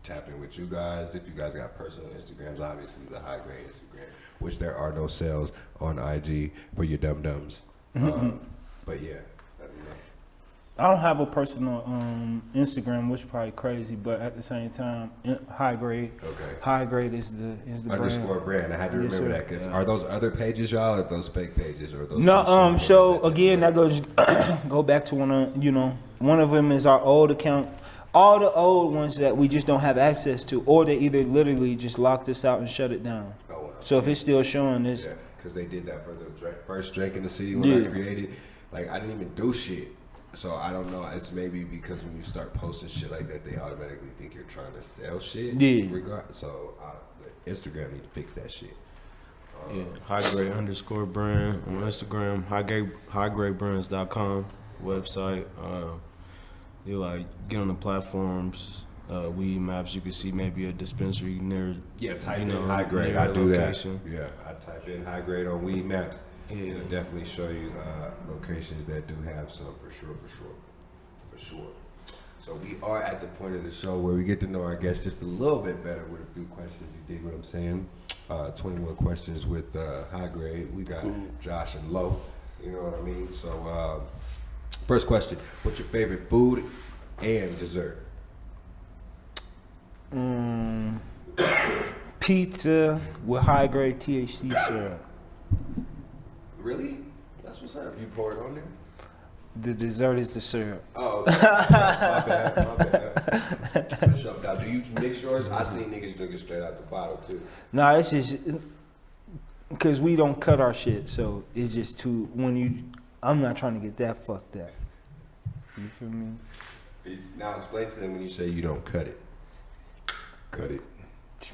tap in with you guys. If you guys got personal Instagrams, obviously the HighGrade Instagram, which there are no sales on IG for your dum-dums. But yeah, let me know. I don't have a personal Instagram, which is probably crazy, but at the same time, HighGrade. Okay. HighGrade is the Underscore brand. I had to remember that. Cause are those other pages, y'all, or those fake pages, or those? No. So again, that goes go back to one of them is our old account. All the old ones that we just don't have access to, or they either literally just locked us out and shut it down. Oh, wow. So if it's still showing this, yeah, because they did that for the first drink in the city when I created. Like I didn't even do shit. So I don't know. It's maybe because when you start posting shit like that, they automatically think you're trying to sell shit. Yeah. So the Instagram need to fix that shit. HighGrade underscore brand on Instagram. HighGradeBrands.com website. You like get on the platforms. Weed maps. You can see maybe a dispensary near. Yeah, type in HighGrade. I do location. That. Yeah, I type in HighGrade on weed maps. Yeah. It'll definitely show you locations that do have some for sure. So we are at the point of the show where we get to know our guests just a little bit better with a few questions. You dig what I'm saying? 21 questions with HighGrade. We got Josh and Lo. You know what I mean? So first question: what's your favorite food and dessert? Pizza with HighGrade THC syrup. Really? That's what's up. You pour it on there? The dessert is the syrup. Oh, okay. my bad. Finish up. Now, do you mix yours? I seen niggas drink it straight out the bottle too. No, it's just because we don't cut our shit, so it's just too. I'm not trying to get that fucked up. You feel me? Now explain to them when you say you don't cut it. Cut it.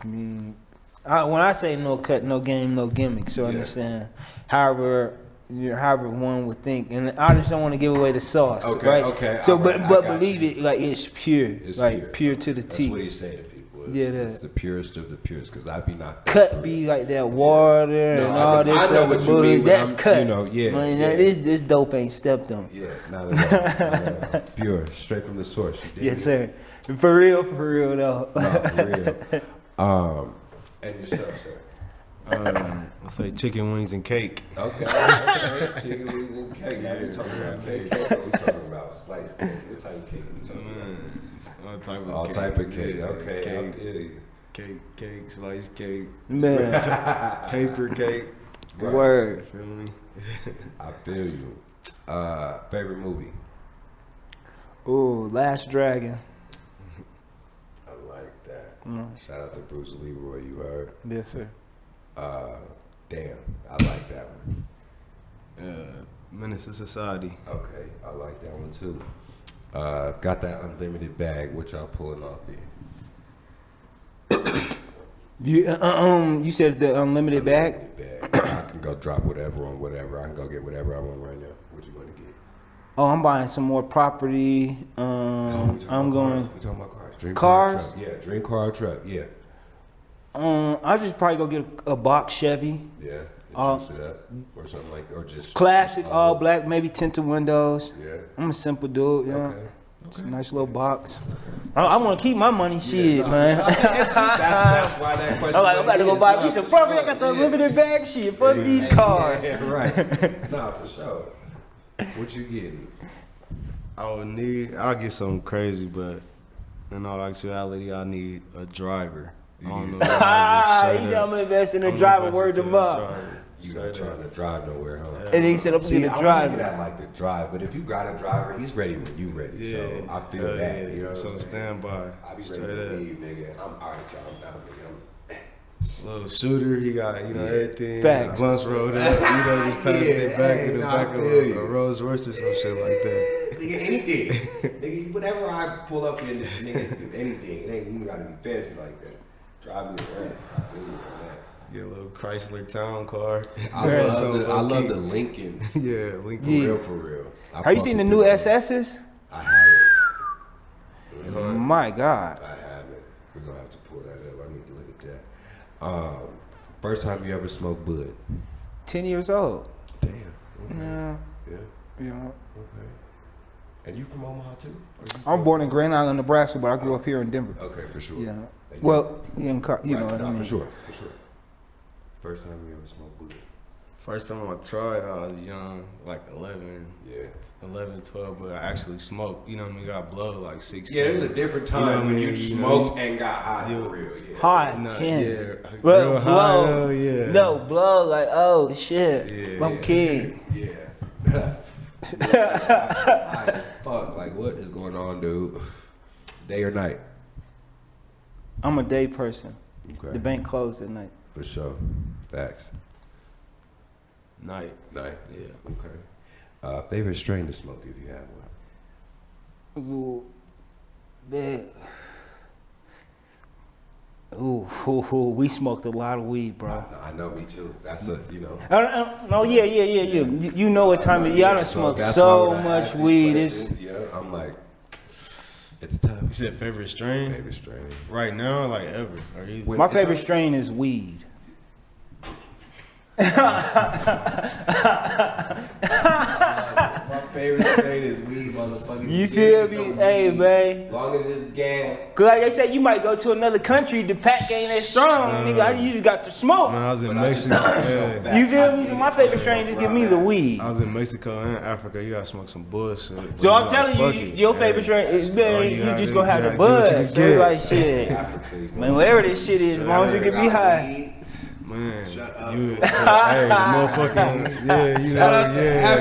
I mean, when I say no cut, no game, no gimmick. So understand. However one would think, and I just don't want to give away the sauce, right? Okay. So, but believe it, like it's pure, it's like pure to the T. That's what he's saying to people. It's the purest of the purest, because I be not cut be like that water and all this. I know what you mean. That's cut. You know, yeah. I mean, this dope ain't stepped on. Yeah, not at all. Pure, straight from the source. You dig Yes, it? sir. For real though. No, for real. And yourself, sir. I'll say chicken wings and cake. Okay. Chicken wings and cake. Now you're talking about cake. We're talking about sliced cake. What type of cake are we talking about? All type of cake. Yeah, okay. Cake. I feel you. Cake, sliced cake, Man. paper cake. Right. Word. Feel me? I feel you. Favorite movie? Ooh, Last Dragon. I like that. Mm. Shout out to Bruce Leroy. You heard? Yes, sir. Damn, I like that one. Menace to Society. Okay, I like that one too. Got that unlimited bag. What y'all pulling off here? You said the unlimited bag? Unlimited bag. I can go drop whatever on whatever. I can go get whatever I want right now. What you want to get? Oh, I'm buying some more property. I'm going. We talking about cars? Dream Cars? Car truck. Yeah, dream car truck. Yeah. I'll just probably go get a box Chevy. Yeah. Juice it up or something like, or just Classic, all black, maybe tinted windows. Yeah. I'm a simple dude, you know. Okay. It's a nice little box. I want to keep my money, shit, man. That's why that question. I'm about to go buy me some property. I got the unlimited bag shit. Fuck these cars. Yeah, right. Nah, for sure. What you getting? I'll get something crazy, but in all actuality, I need a driver. I don't know. He said I'm gonna invest in a driver. Word them up. You not trying to drive nowhere, huh? And he said I'm gonna get a driver. I like to drive, but if you got a driver, he's ready when you ready. Yeah. So I feel that. Yeah, You know so standby. I be Straight ready to up. leave, nigga. I'm all right, y'all. I'm down, nigga. Little shooter, he got everything. Facts. Blunts rolled up, just passed it back in the back of feel you. a Rolls Royce or some shit like that. Nigga, anything. Nigga, whatever I pull up in, nigga, do anything. It ain't even gotta be fancy like that. Drive me around. I feel you on that. Get a little Chrysler town car. I love the Lincolns. Yeah, Lincoln. For real. Have you seen the new SS's? I haven't. My God. I haven't. We're gonna have to pull that up. I need to look at that. First time you ever smoked bud? 10 years old. Damn. Okay. Yeah. Okay. And you from Omaha too? I'm born in Grand Island, Nebraska, but I grew up here in Denver. Okay, for sure. Yeah. Well, you know what I mean. For sure. First time you ever smoked bud? First time I tried, I was young, like 11, Yeah. 11, 12, but I actually smoked. You know what I mean? Got blood like 16. Yeah, there's a different time You know what I when mean? you You smoked know? and got high Yeah. for real. Yeah. High Nah, 10. yeah. Well, Real high, blow. hell yeah. No, blow like, oh shit. Yeah. I'm kid. Yeah. I fuck, like what is going on, dude? Day or night? I'm a day person. Okay. The bank closed at night. For sure. Facts. Night. Night. Yeah. Okay. Favorite strain to smoke if you have one? Ooh, man. Ooh, we smoked a lot of weed, bro. I know, me too. That's a, you know. No, yeah. You know what time it is. Y'all done smoked that's so why when I much ask these weed. questions, yeah, I'm like, it's tough. You said favorite strain? Favorite strain. Right now, like ever? Or either? When- My favorite strain is weed. My favorite strain is weed, motherfucker. You feel me? Hey, man. As long as it's gas. Cause like they say, you might go to another country, the pack ain't that strong, nigga. You just got to smoke. Man, I was in But I Mexico. Yeah. You feel me? So my favorite strain just give me the weed. I was in Mexico and Africa. You gotta smoke some bullshit. But So I'm like, telling fuck you, it. your Yeah. favorite strain is man. You just gonna have the gotta get what you buzz. can So it's get. like shit, man. Whatever this shit is, as long as it can be high. Man, Shut up. you, hey, the motherfucking, yeah, you know, yeah.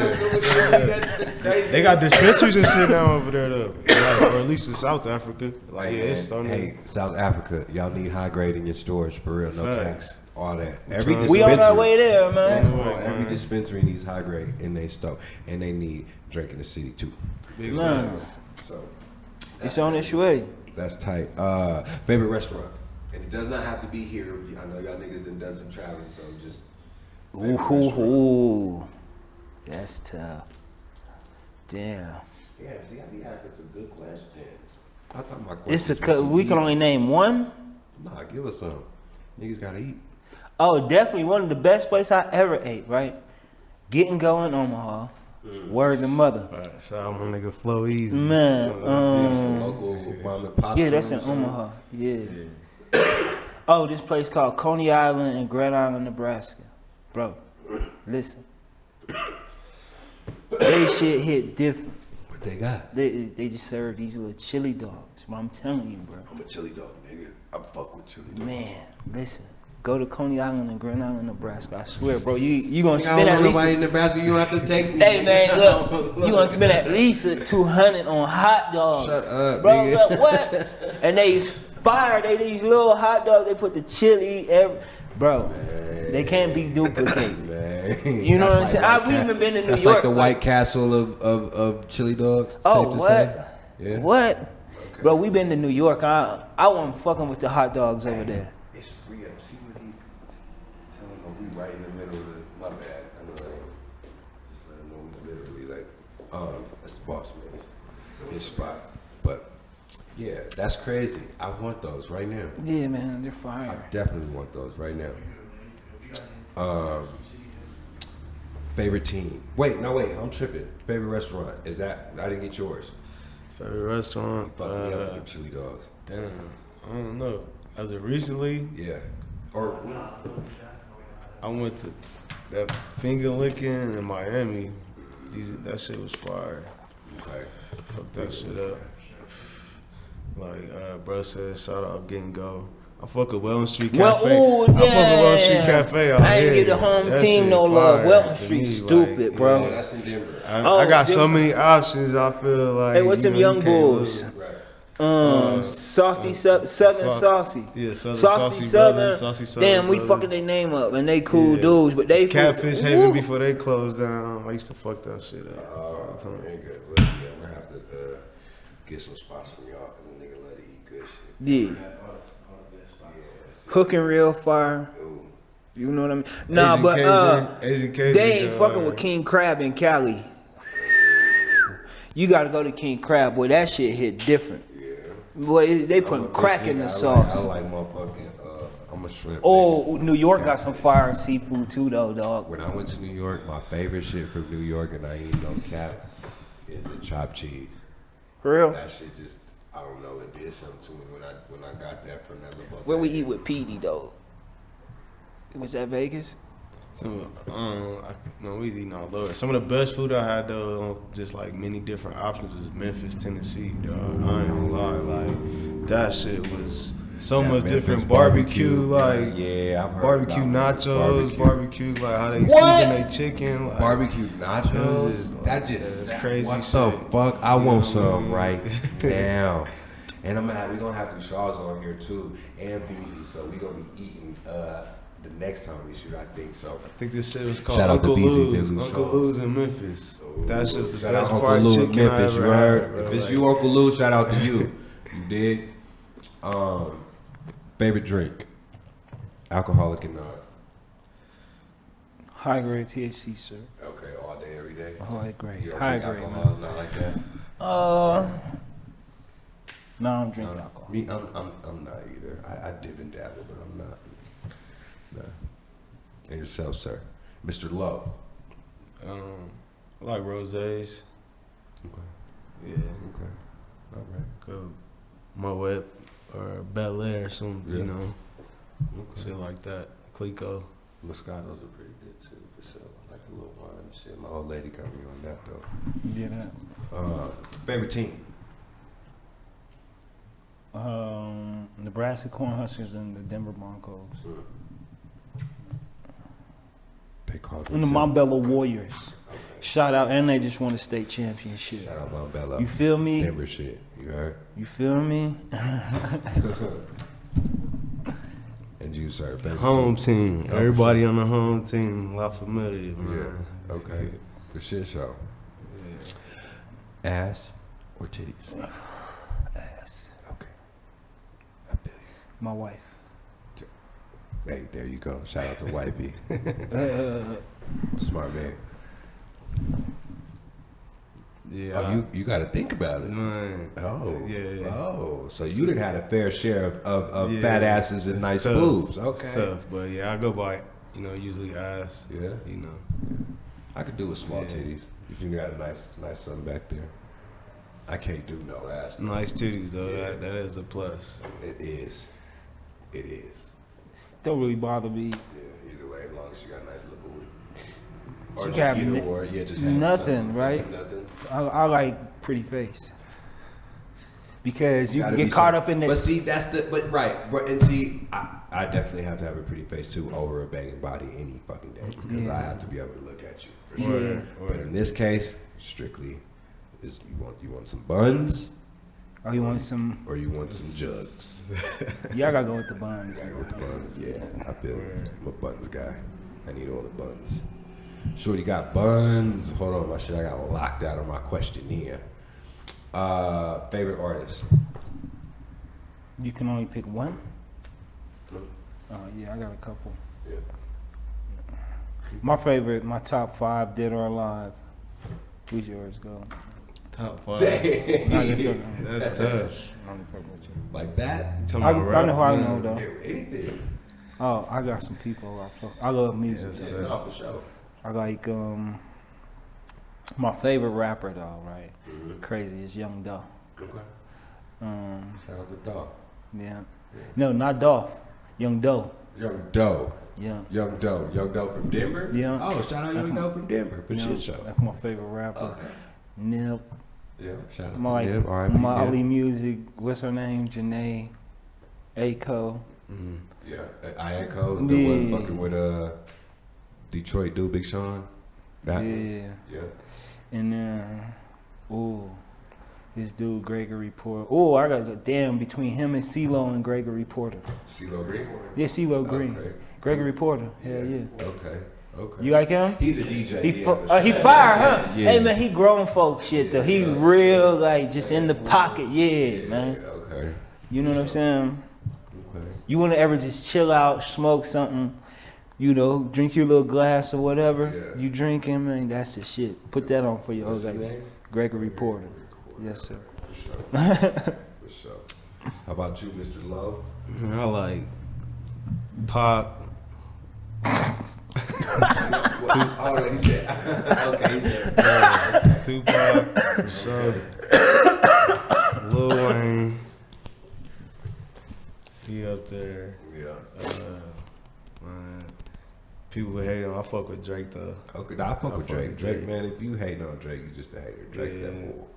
They got dispensaries and shit now over there, though. Like, or at least in South Africa. Like, yeah, it's starting Hey, South Africa, y'all need high grade in your stores for real. No Facts. facts. All that. Every trying- We on our dispensary- way there, man. Come on, every dispensary needs high grade in their store, and they need drink in the city too. Big Man. facts. So It's on its way. that's tight. Favorite restaurant, and it does not have to be here. I know y'all niggas done some traveling, so just Ooh, that's tough. Damn. Yeah, see, I be asking some good questions. I thought my It's questions were too we can easy. only name one. Nah, give us some. Niggas gotta eat. Oh, definitely one of the best places I ever ate. Right, Getting Going, Omaha. Word to mother. Right, shout out my nigga Flow Easy. Man, Some local mom and pop. yeah, that's in joints or something. Omaha. Yeah. Oh, this place called Coney Island in Grand Island, Nebraska. Bro, listen. They shit hit different. What they got? They just serve these little chili dogs. But I'm telling you, bro. I'm a chili dog, nigga. I fuck with chili dog. Man, listen. Go to Coney Island in Grand Island, Nebraska. I swear, bro. You gonna I spend don't at know least. nobody in Nebraska. You don't have to take me. Hey man, look, you gonna spend at least $200 on hot dogs. Shut up, bro. nigga. Look, what? And they fire. They these little hot dogs. They put the chili. Bro, they can't be duplicated. Man. You know what I'm That's saying? like We even been to New That's York. like the White Castle of chili dogs. Oh, safe to what? say. Yeah. What? Okay. Bro, we been to New York. I wasn't fucking with the hot dogs over there. It's real. See what he telling him we right in the middle of the. My bad. I know that. Just let him know we literally like, that's the boss man. It's his spot. But yeah, that's crazy. I want those right now. Yeah, man, they're I fire. definitely want those right now. Favorite team? Wait, I'm tripping. Favorite restaurant? Is that I didn't get yours? Favorite restaurant? Fuck me up with them chili dogs. Damn, I don't know. As of recently, Yeah. Or I went to that finger licking in Miami. That shit was fire. okay. Fuck that shit up. Like, bro said, shout out Getting Go. I fuck with Welton Street Cafe. Well, ooh, I fuck with Welton Street damn. Cafe out I ain't here. give the home That team shit no love. fire Welton to Street me, stupid, like, bro. Oh, that's in Denver. I got so Denver. many options. I feel like. Hey, what's you them know, young you can't bulls? lose. Right. Southern Saucy. Yeah, Saucy Brothers, Southern. Saucy Southern Damn, we Brothers. fucking their name up, and they cool Yeah. dudes, but they Catfish Woo. Haven before they closed down. I used to fuck that shit up. Oh, ain't good. Well, yeah, I'm gonna have to get some spots from y'all because a nigga love to eat good shit. Yeah. Hook and Real fire. Ooh. You know what I mean? Nah, Asian but Asian Cajun, they ain't fucking with King Crab in Cali. You gotta go to King Crab, boy. That shit hit different. Yeah. Boy, they I'm a putting big crack in nigga. the sauce. I like motherfucking. I'm a shrimp. Oh, nigga. New York got some fire seafood too, though, dog. When I went to New York, my favorite shit from New York, and I ain't no cap, is the chopped cheese. For real? That shit just, I don't know, it did something to me when I got that from that little. Where we eat with Petey, though? Was that Vegas? We eating all over. Some of the best food I had though, just like many different options, is Memphis, Tennessee. Dog. I ain't gonna lie, like that shit was so much Memphis different. Barbecue, like yeah, I've heard barbecue about nachos, barbecue, like how they season their chicken. Like, barbecue nachos is that just it's crazy. What shit. the fuck? I want some right now. And we gonna have the Shaws on here too, and BZ. So we gonna be eating the next time we shoot. I think so. I think this shit was called Shout out to Uncle BZ's Lou's. and Uncle Shaws. Lou's in Memphis. That's just the Shout out best Uncle fried Lou in chicken I Memphis. ever You heard? had, bro. If it's Like, you, Uncle Lou, shout out to you. You did. Favorite drink, alcoholic and not. HighGrade THC, sir. Okay, all day, every day. HighGrade. You don't drink HighGrade, alcohol, man. not like that. No, I don't drink alcohol. Me, I'm not either. I dip and dabble, but I'm not. No. And yourself, sir, Mr. Lowe. I like rosés. Okay. Yeah, Okay. All right. go Moet or Bel Air, some Yeah. you know, Okay. shit like that. Clico. Moscatos are pretty good too, for sure. Like a little wine and shit. My old lady got me on that though. Yeah, that. Favorite team. Nebraska Cornhuskers and the Denver Broncos. They call And the Montbello Warriors. Shout out, and they just won a state championship. Shout out Mount Bella. You feel me? Denver shit. You heard? You feel me? And you, sir. Favorite Home team. Oh, Everybody on the home team, La Familia, team. man. Yeah. Okay. For shit show. Ass or titties? Ass. Okay. I feel you. My wife. Hey, there you go. Shout out to Wifey. Smart man. Yeah. Oh, you got to think about it. Man. Oh, Yeah. Oh, so you didn't have a fair share of Yeah. fat asses and It's nice tough. boobs. Okay. It's tough, but yeah, I go by, usually ass. Yeah. You know. I could do with small Yeah. titties if you got a nice something back there. I can't do no ass. though. Nice titties though. Yeah. That is a plus. It is. It is. Don't really bother me. Yeah. Either way, as long as you got a nice little booty. She Or just got either ni- or. Yeah, just have nothing, something. right? Nothing. I like pretty face. Because you Gotta can be get caught some- up in But the. see, that's the right. And see, I definitely have to have a pretty face too over a banging body any fucking day because I have to be able to look at you for sure. Yeah. But in this case, strictly, is you want some buns Oh, you want some. or you want some jugs? Yeah, I gotta go with the buns. Gotta go with the buns. Yeah, I feel it. I'm a buns guy. I need all the buns. Shorty got buns. Hold on, my shit. I got locked out of my questionnaire. Favorite artist. You can only pick one? Yeah, I got a couple. Yeah. My favorite, my top 5, dead or alive. Who's yours? Go. Top 5. No, just joking. That's tough. I only fuck with you. Like that? Talking I about rap, know who I man. know though. Yeah, anything. Oh, I got some people I love music. That's Yeah, tough. no, for sure. I like my favorite rapper though, right? Mhm. Crazy is Young Dolph. Okay. Um, Shout out to Dog. yeah. No, not Dolph. Young Doe. Young Doe. Yeah. Young Doe. Young Doe from Denver? Yeah. Oh, shout out Young Doe from Denver. For Yeah, shit show. That's my favorite rapper. Okay. Nip. Yeah. Shout out My to like Nib. R.I.P. Molly Nib. Music. What's her name? Janae. Aiko. Mm. Yeah. I Echo. The one Yeah. fucking with Detroit dude, Big Sean. That one. Yeah. Yeah. And then, this dude Gregory Porter. I got between him and CeeLo and Gregory Porter. CeeLo Green. Yeah, CeeLo Green. Okay. Gregory Porter. Hell yeah. Okay. Okay. You like him? He's a DJ. He yeah, for he sure. fire, huh? Yeah. Hey man, he grown folk shit though. He Yeah. real like just in the pocket, yeah, man. Okay. You know what I'm saying? Okay. You wanna ever just chill out, smoke something, drink your little glass or whatever. Yeah. You drinking, man, that's the shit. Put that on for your What's his like name? Gregory Porter. Yes, sir. For sure. For sure. How about you, Mr. Lowe? I like Pop. Oh, he said. Okay, he said. Tupac, for sure. Lil Wayne. He up there. Yeah. Man. people hate him. I fuck with Drake though. Okay, nah, I fuck with Drake. Drake, man, if you hating on Drake, you just a hater. Drake's that fool.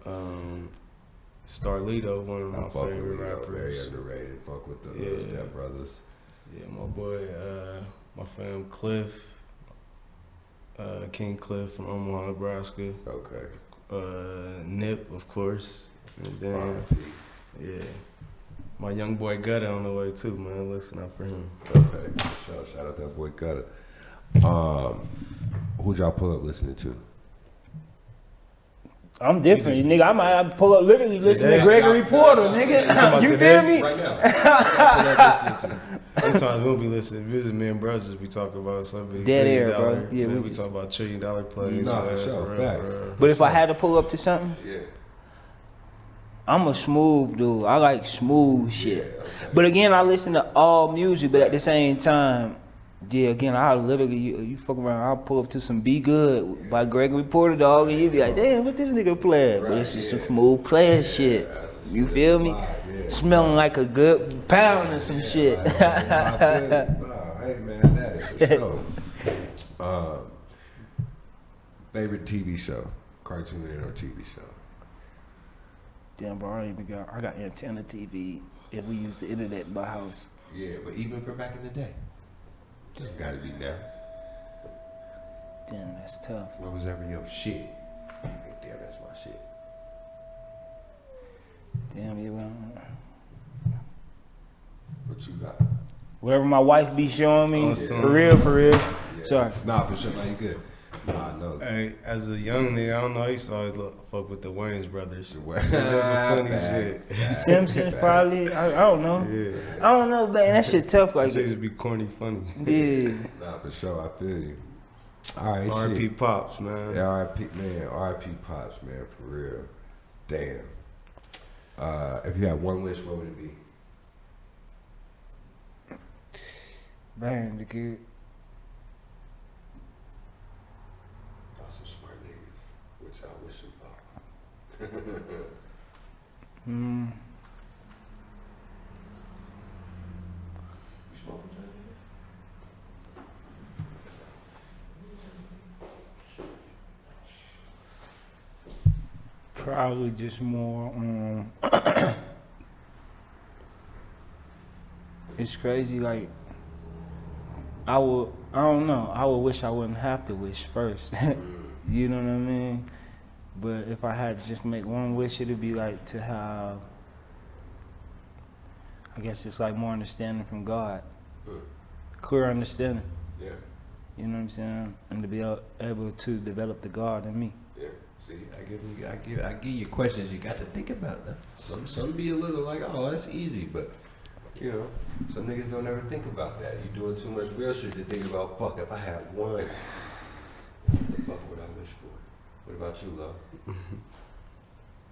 Starlito, one of my favorite rappers. Very underrated. Fuck with the Step Brothers. Yeah, my boy, my fam Cliff, King Cliff from Omaha, Nebraska. Okay. Nip, of course. And then, yeah, my young boy Gutta on the way too, man. Listen out for him. Okay. Shout out that boy Gutta. Who'd y'all pull up listening to? I'm different, nigga. I might pull up literally listening to Gregory Porter, nigga. You feel me? Right now. Sometimes we'll be listening to music. Me and brothers be talking about something. Dead air, bro. Yeah, we talk about $1 trillion plays. Nah, for sure. Facts. But if I had to pull up to something, Yeah. I'm a smooth dude. I like smooth shit. Yeah, okay. But again, I listen to all music, but at the same time, yeah, again, I literally, you fuck around, I'll pull up to some Be Good by Gregory Porter, dog, and you be like, damn, what this nigga play? But it's just some smooth player shit. You feel me? Yeah. Smelling like a good pound or some shit. Hey, man, that is for sure. Favorite TV show? Cartoon or TV show? Damn, bro, I got antenna TV, and we use the internet in my house. Yeah, but even for back in the day. Just gotta be now. Damn, that's tough. What was ever your shit? Like, damn, that's my shit. Damn, yeah, well, What you got? whatever my wife be showing me, Awesome. for real. Yeah. Sorry. Nah, for sure. Nah, you good. Nah, no. Hey, as a young nigga, I don't know, I used to always fuck with the Wayans brothers. That's That's some funny shit. The Simpsons probably. I don't know. Yeah. I don't know, man. That shit tough. Like, That shit just be corny funny. yeah. Nah, for sure. I feel you. All right, R.I.P. shit. Pops, man. Yeah, R.I.P. man. R.I.P. Pops, man. For real. Damn. If you had one wish, what would it be? Bang, the kid. Some smart niggas, which I wish about. Hmm. You smoking, Johnny? Probably just more. It's crazy. Like, I don't know. I would wish I wouldn't have to wish first. You know what I mean? But if I had to just make one wish, it'd be like to have, I guess it's like more understanding from God. Clear understanding. Yeah. You know what I'm saying? And to be able to develop the God in me. Yeah. See, I give you questions you got to think about. Now. Some be a little like, oh, that's easy, but you know, some niggas don't ever think about that. You doing too much real shit to think about. Fuck, if I had one, what the fuck would I wish for? What about you, love?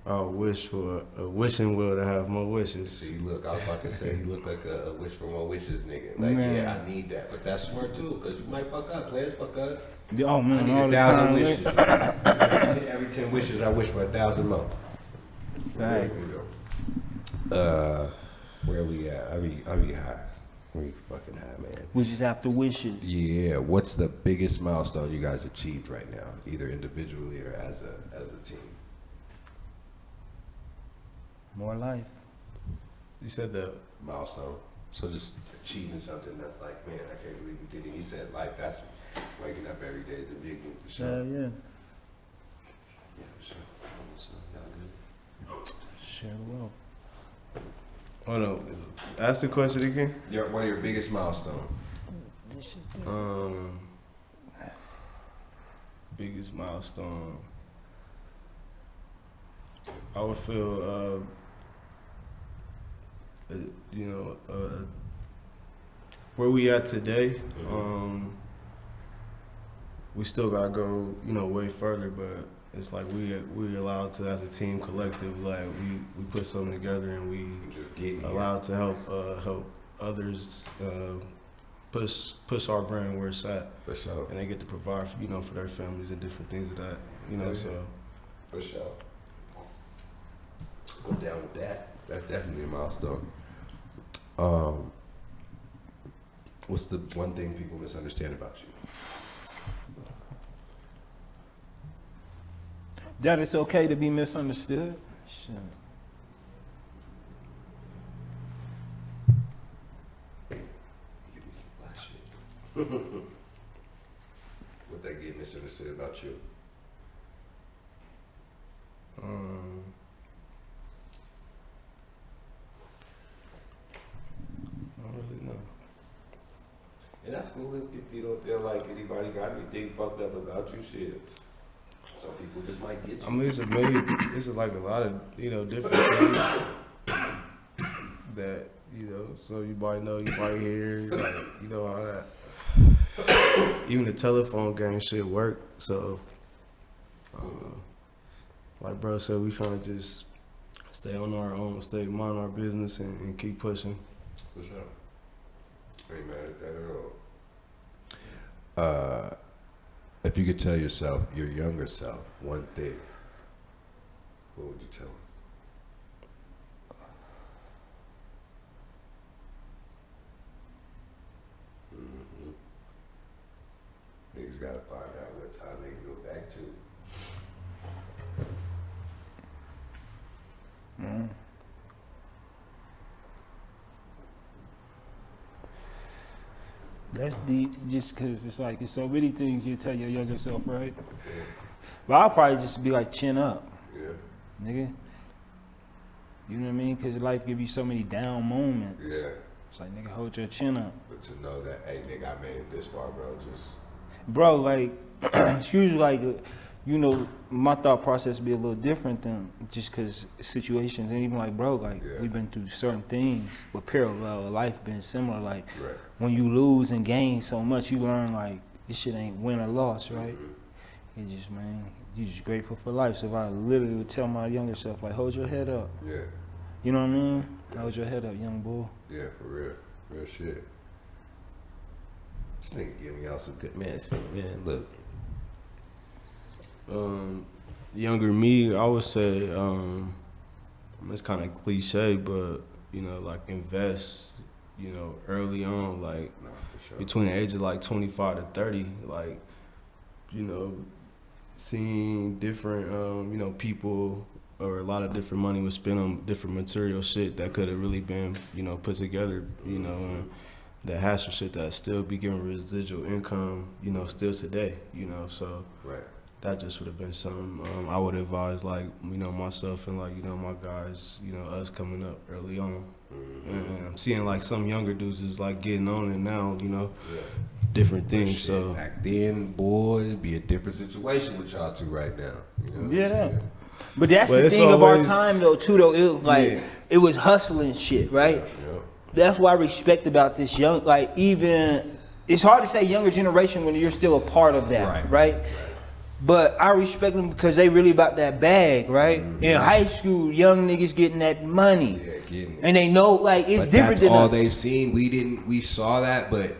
I wish for a wishing wheel to have more wishes. See, look, I was about to say he looked like a wish for more wishes nigga. Like, Man. yeah, I need that, but that's smart too, cause you might fuck up. Players fuck up. Oh I man, need all 1,000 the time. wishes. Every 10 wishes, I wish for 1,000 more. Right. Where we at? I be high. We fucking high, man. We just have to wishes. Yeah. What's the biggest milestone you guys achieved right now, either individually or as a team? More life. You said that. Milestone. So just achieving something that's like, man, I can't believe we did it. He said, like, that's waking up every day is a big one for sure. Yeah. Yeah, for sure. So, y'all good? Share the wealth. Hold on. Ask the question again. What are your biggest milestone? Biggest milestone. I would feel, where we at today. We still gotta go, way further, but it's like we allowed to, as a team collective, like we put something together and we Just getting allowed to help others push our brand where it's at, For sure. and they get to provide for their families and different things of that, Yeah. so. For sure. Go down with that. That's definitely a milestone. What's the one thing people misunderstand about you? That it's okay to be misunderstood. Shit. Give me some black shit. What they get misunderstood about you? I don't really know. And that's cool if you don't feel like anybody got anything fucked up about you. Shit. Some people just might get you. I mean, it's like a lot of, different things that, so you might know, you might hear, like, all that. Even the telephone game shit work. So, like bro said, we kind of just stay on our own, stay mind our business and keep pushing. For sure. I ain't mad at that at all. If you could tell yourself, your younger self, one thing, what would you tell him? Niggas gotta find out what time they can go back to. That's deep, just because it's like, it's so many things you tell your younger self, right? But I'll probably just be like, chin up, Yeah. nigga. You know what I mean? Because life give you so many down moments. Yeah. It's like, nigga, hold your chin up. But to know that, hey, nigga, I made it this far, bro, just... Bro, like, it's usually like, my thought process be a little different than just because situations, and even like, bro, like, we've been through certain things, but parallel life been similar. Like, when you lose and gain so much, you learn, like, this shit ain't win or loss, right? It just, man, you just grateful for life. So if I literally would tell my younger self, like, hold your head up. Yeah. You know what I mean? Hold your head up, young boy. Yeah, for real. Real shit. This nigga giving y'all some good, man, look. Younger me, I would say, it's kind of cliche, but, like invest, early on, like between the ages of like 25 to 30, like, seeing different, people or a lot of different money was spent on different material shit that could have really been, put together, and that has some shit that still be giving residual income, still today, so. Right. That just would have been something I would advise, like, myself and, like, my guys, us coming up early on. And I'm seeing, like, some younger dudes is, like, getting on it now, different things, shit, so. Back then, boy, it'd be a different situation with y'all two right now. Yeah. But that's the thing of our time, though, too, though. It was, like, it was hustling shit, right? Yeah. That's what I respect about this young, like, even, it's hard to say younger generation when you're still a part of that, right? But I respect them because they really about that bag, right? In high school, young niggas getting that money. Yeah, getting it. And they know, like, it's but different than us. That's all they've seen. We saw that, but...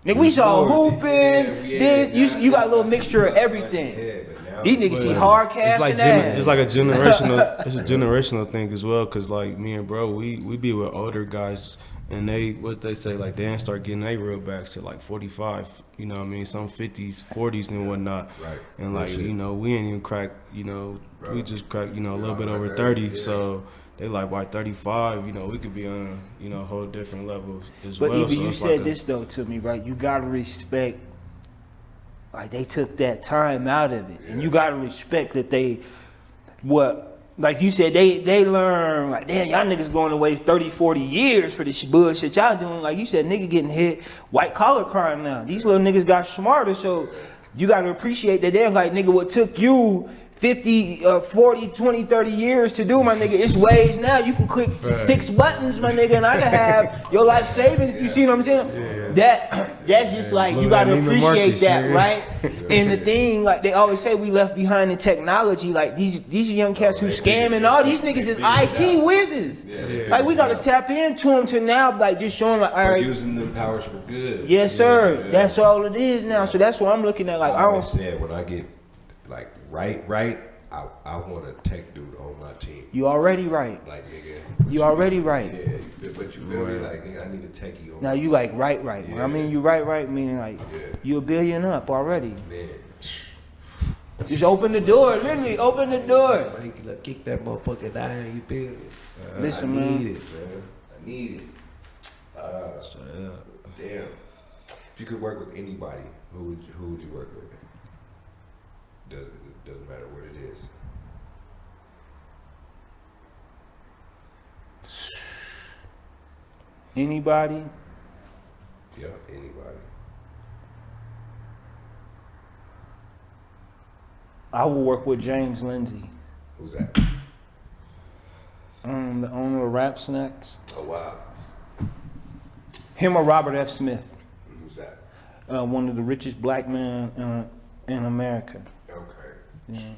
Nigga, we saw hooping, you got a little mixture of everything. These niggas see hard cash it's like a generational thing as well, because, like, me and bro, we be with older guys, and they didn't start getting their real bags to like 45, some 50s, 40s and whatnot. Right. And like, we ain't even crack, we just crack, a little bit over 30. So they like, by 35, we could be on a whole different level as well. But even you said this though to me, right? You gotta respect, like, they took that time out of it. And you gotta respect that like you said, they learn, like, damn, y'all niggas going away 30, 40 years for this bullshit y'all doing. Like you said, nigga getting hit, white collar crime now. These little niggas got smarter, so you got to appreciate that. They're like, nigga, what took you 50, 40, 20, 30 years to do, my nigga, it's ways now. You can click 6 buttons, my nigga, and I can have your life savings. You see what I'm saying? That's just like, you got to appreciate that, right? And the thing, like they always say, we left behind in technology. Like these young cats who scamming, all these niggas is IT whizzes. Like, we got to tap into them to now, like, just showing, like, all right. Using them powers for good. Yes, sir. Yeah. That's all it is now. So that's what I'm looking at. Like, I don't. Said when I get, like, right, I want a tech dude on my team. You already right. Like, nigga. You already right. Yeah, but you feel me? Like, nigga, I need a techie on Now my you like right. When I mean you right, meaning like you a billion up already. man. Just open the door, literally open the door. Like, kick that motherfucker down, you feel me? Listen, I man. need it, man. I need it. Damn. If you could work with anybody, who would you work with? Doesn't matter what it is. Anybody? Yeah, anybody. I will work with James Lindsay. Who's that? The owner of Rap Snacks. Oh wow. Him or Robert F. Smith. Who's that? One of the richest black men in America. Okay. Yeah.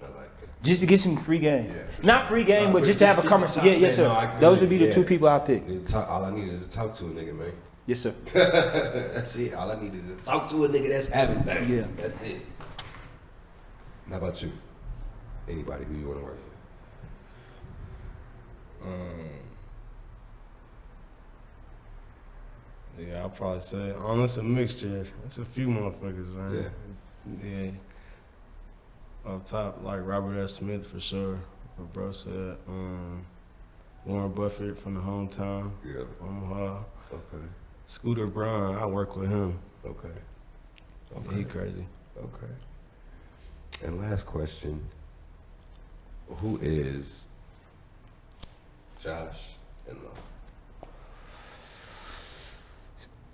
I like that. Just to get some free game. Yeah. Not free game, but just to have a conversation. Yeah, yes, sir. Those would be the two people I pick. All I need is to talk to a nigga, man. Yes, sir. That's it. All I need is to talk to a nigga that's having things. Yeah. That's it. How about you? Anybody who you want to work with? Yeah, I'll probably say, it's a mixture. It's a few motherfuckers, man. Yeah. Up top, like Robert S. Smith for sure. What bro said. Warren Buffett from the hometown. Yeah. Okay. Scooter Braun, I work with him. Okay. Yeah, he crazy. Okay. And last question. Who is Josh in love?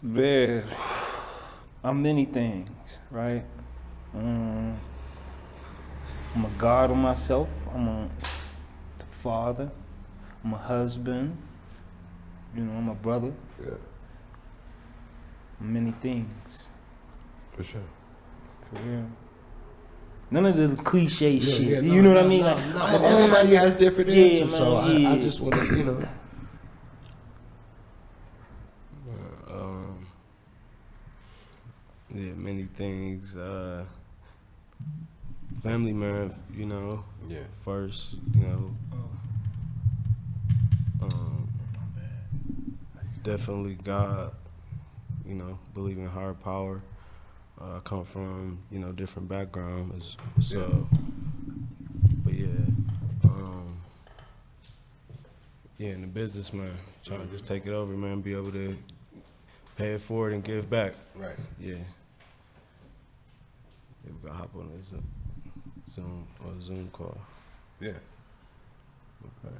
Man, I'm many things, right? I'm a God of myself. I'm a father. I'm a husband. I'm a brother. Yeah. I'm many things. For sure. For real. None of the cliche shit. You know what I mean? Like, everybody has different answers, man, so I just want to, Yeah, many things. Family man, Yeah. first, definitely God, believe in higher power. I come from, different backgrounds, so, but yeah, and the businessman, trying to just take it over, man, be able to pay it forward and give back. Right. Yeah. We gotta hop on this Zoom call. Yeah. Okay.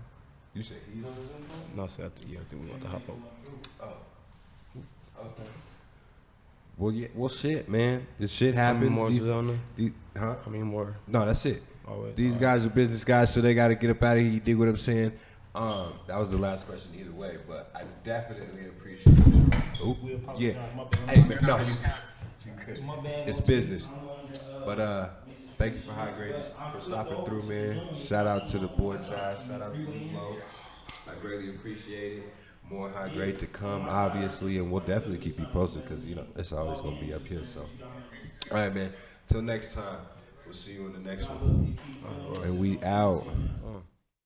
You said he's on the Zoom call? No, I said I think we want to hop on. Oh. Okay. Well, yeah. Well, shit, man. This shit happens. How many more on there? Huh? How many more? No, that's it. Always. These guys are business guys, so they got to get up out of here. You dig what I'm saying? That was the last question either way, but I definitely appreciate it. Oh, yeah. Hey, man, no, you good. It's business. But thank you for HighGrade for stopping through, man. Shout out to the boy side. Shout out to the flow. I greatly appreciate it. More HighGrade to come, obviously, and we'll definitely keep you posted because it's always gonna be up here. So, all right, man. Till next time, we'll see you in the next one. And we out.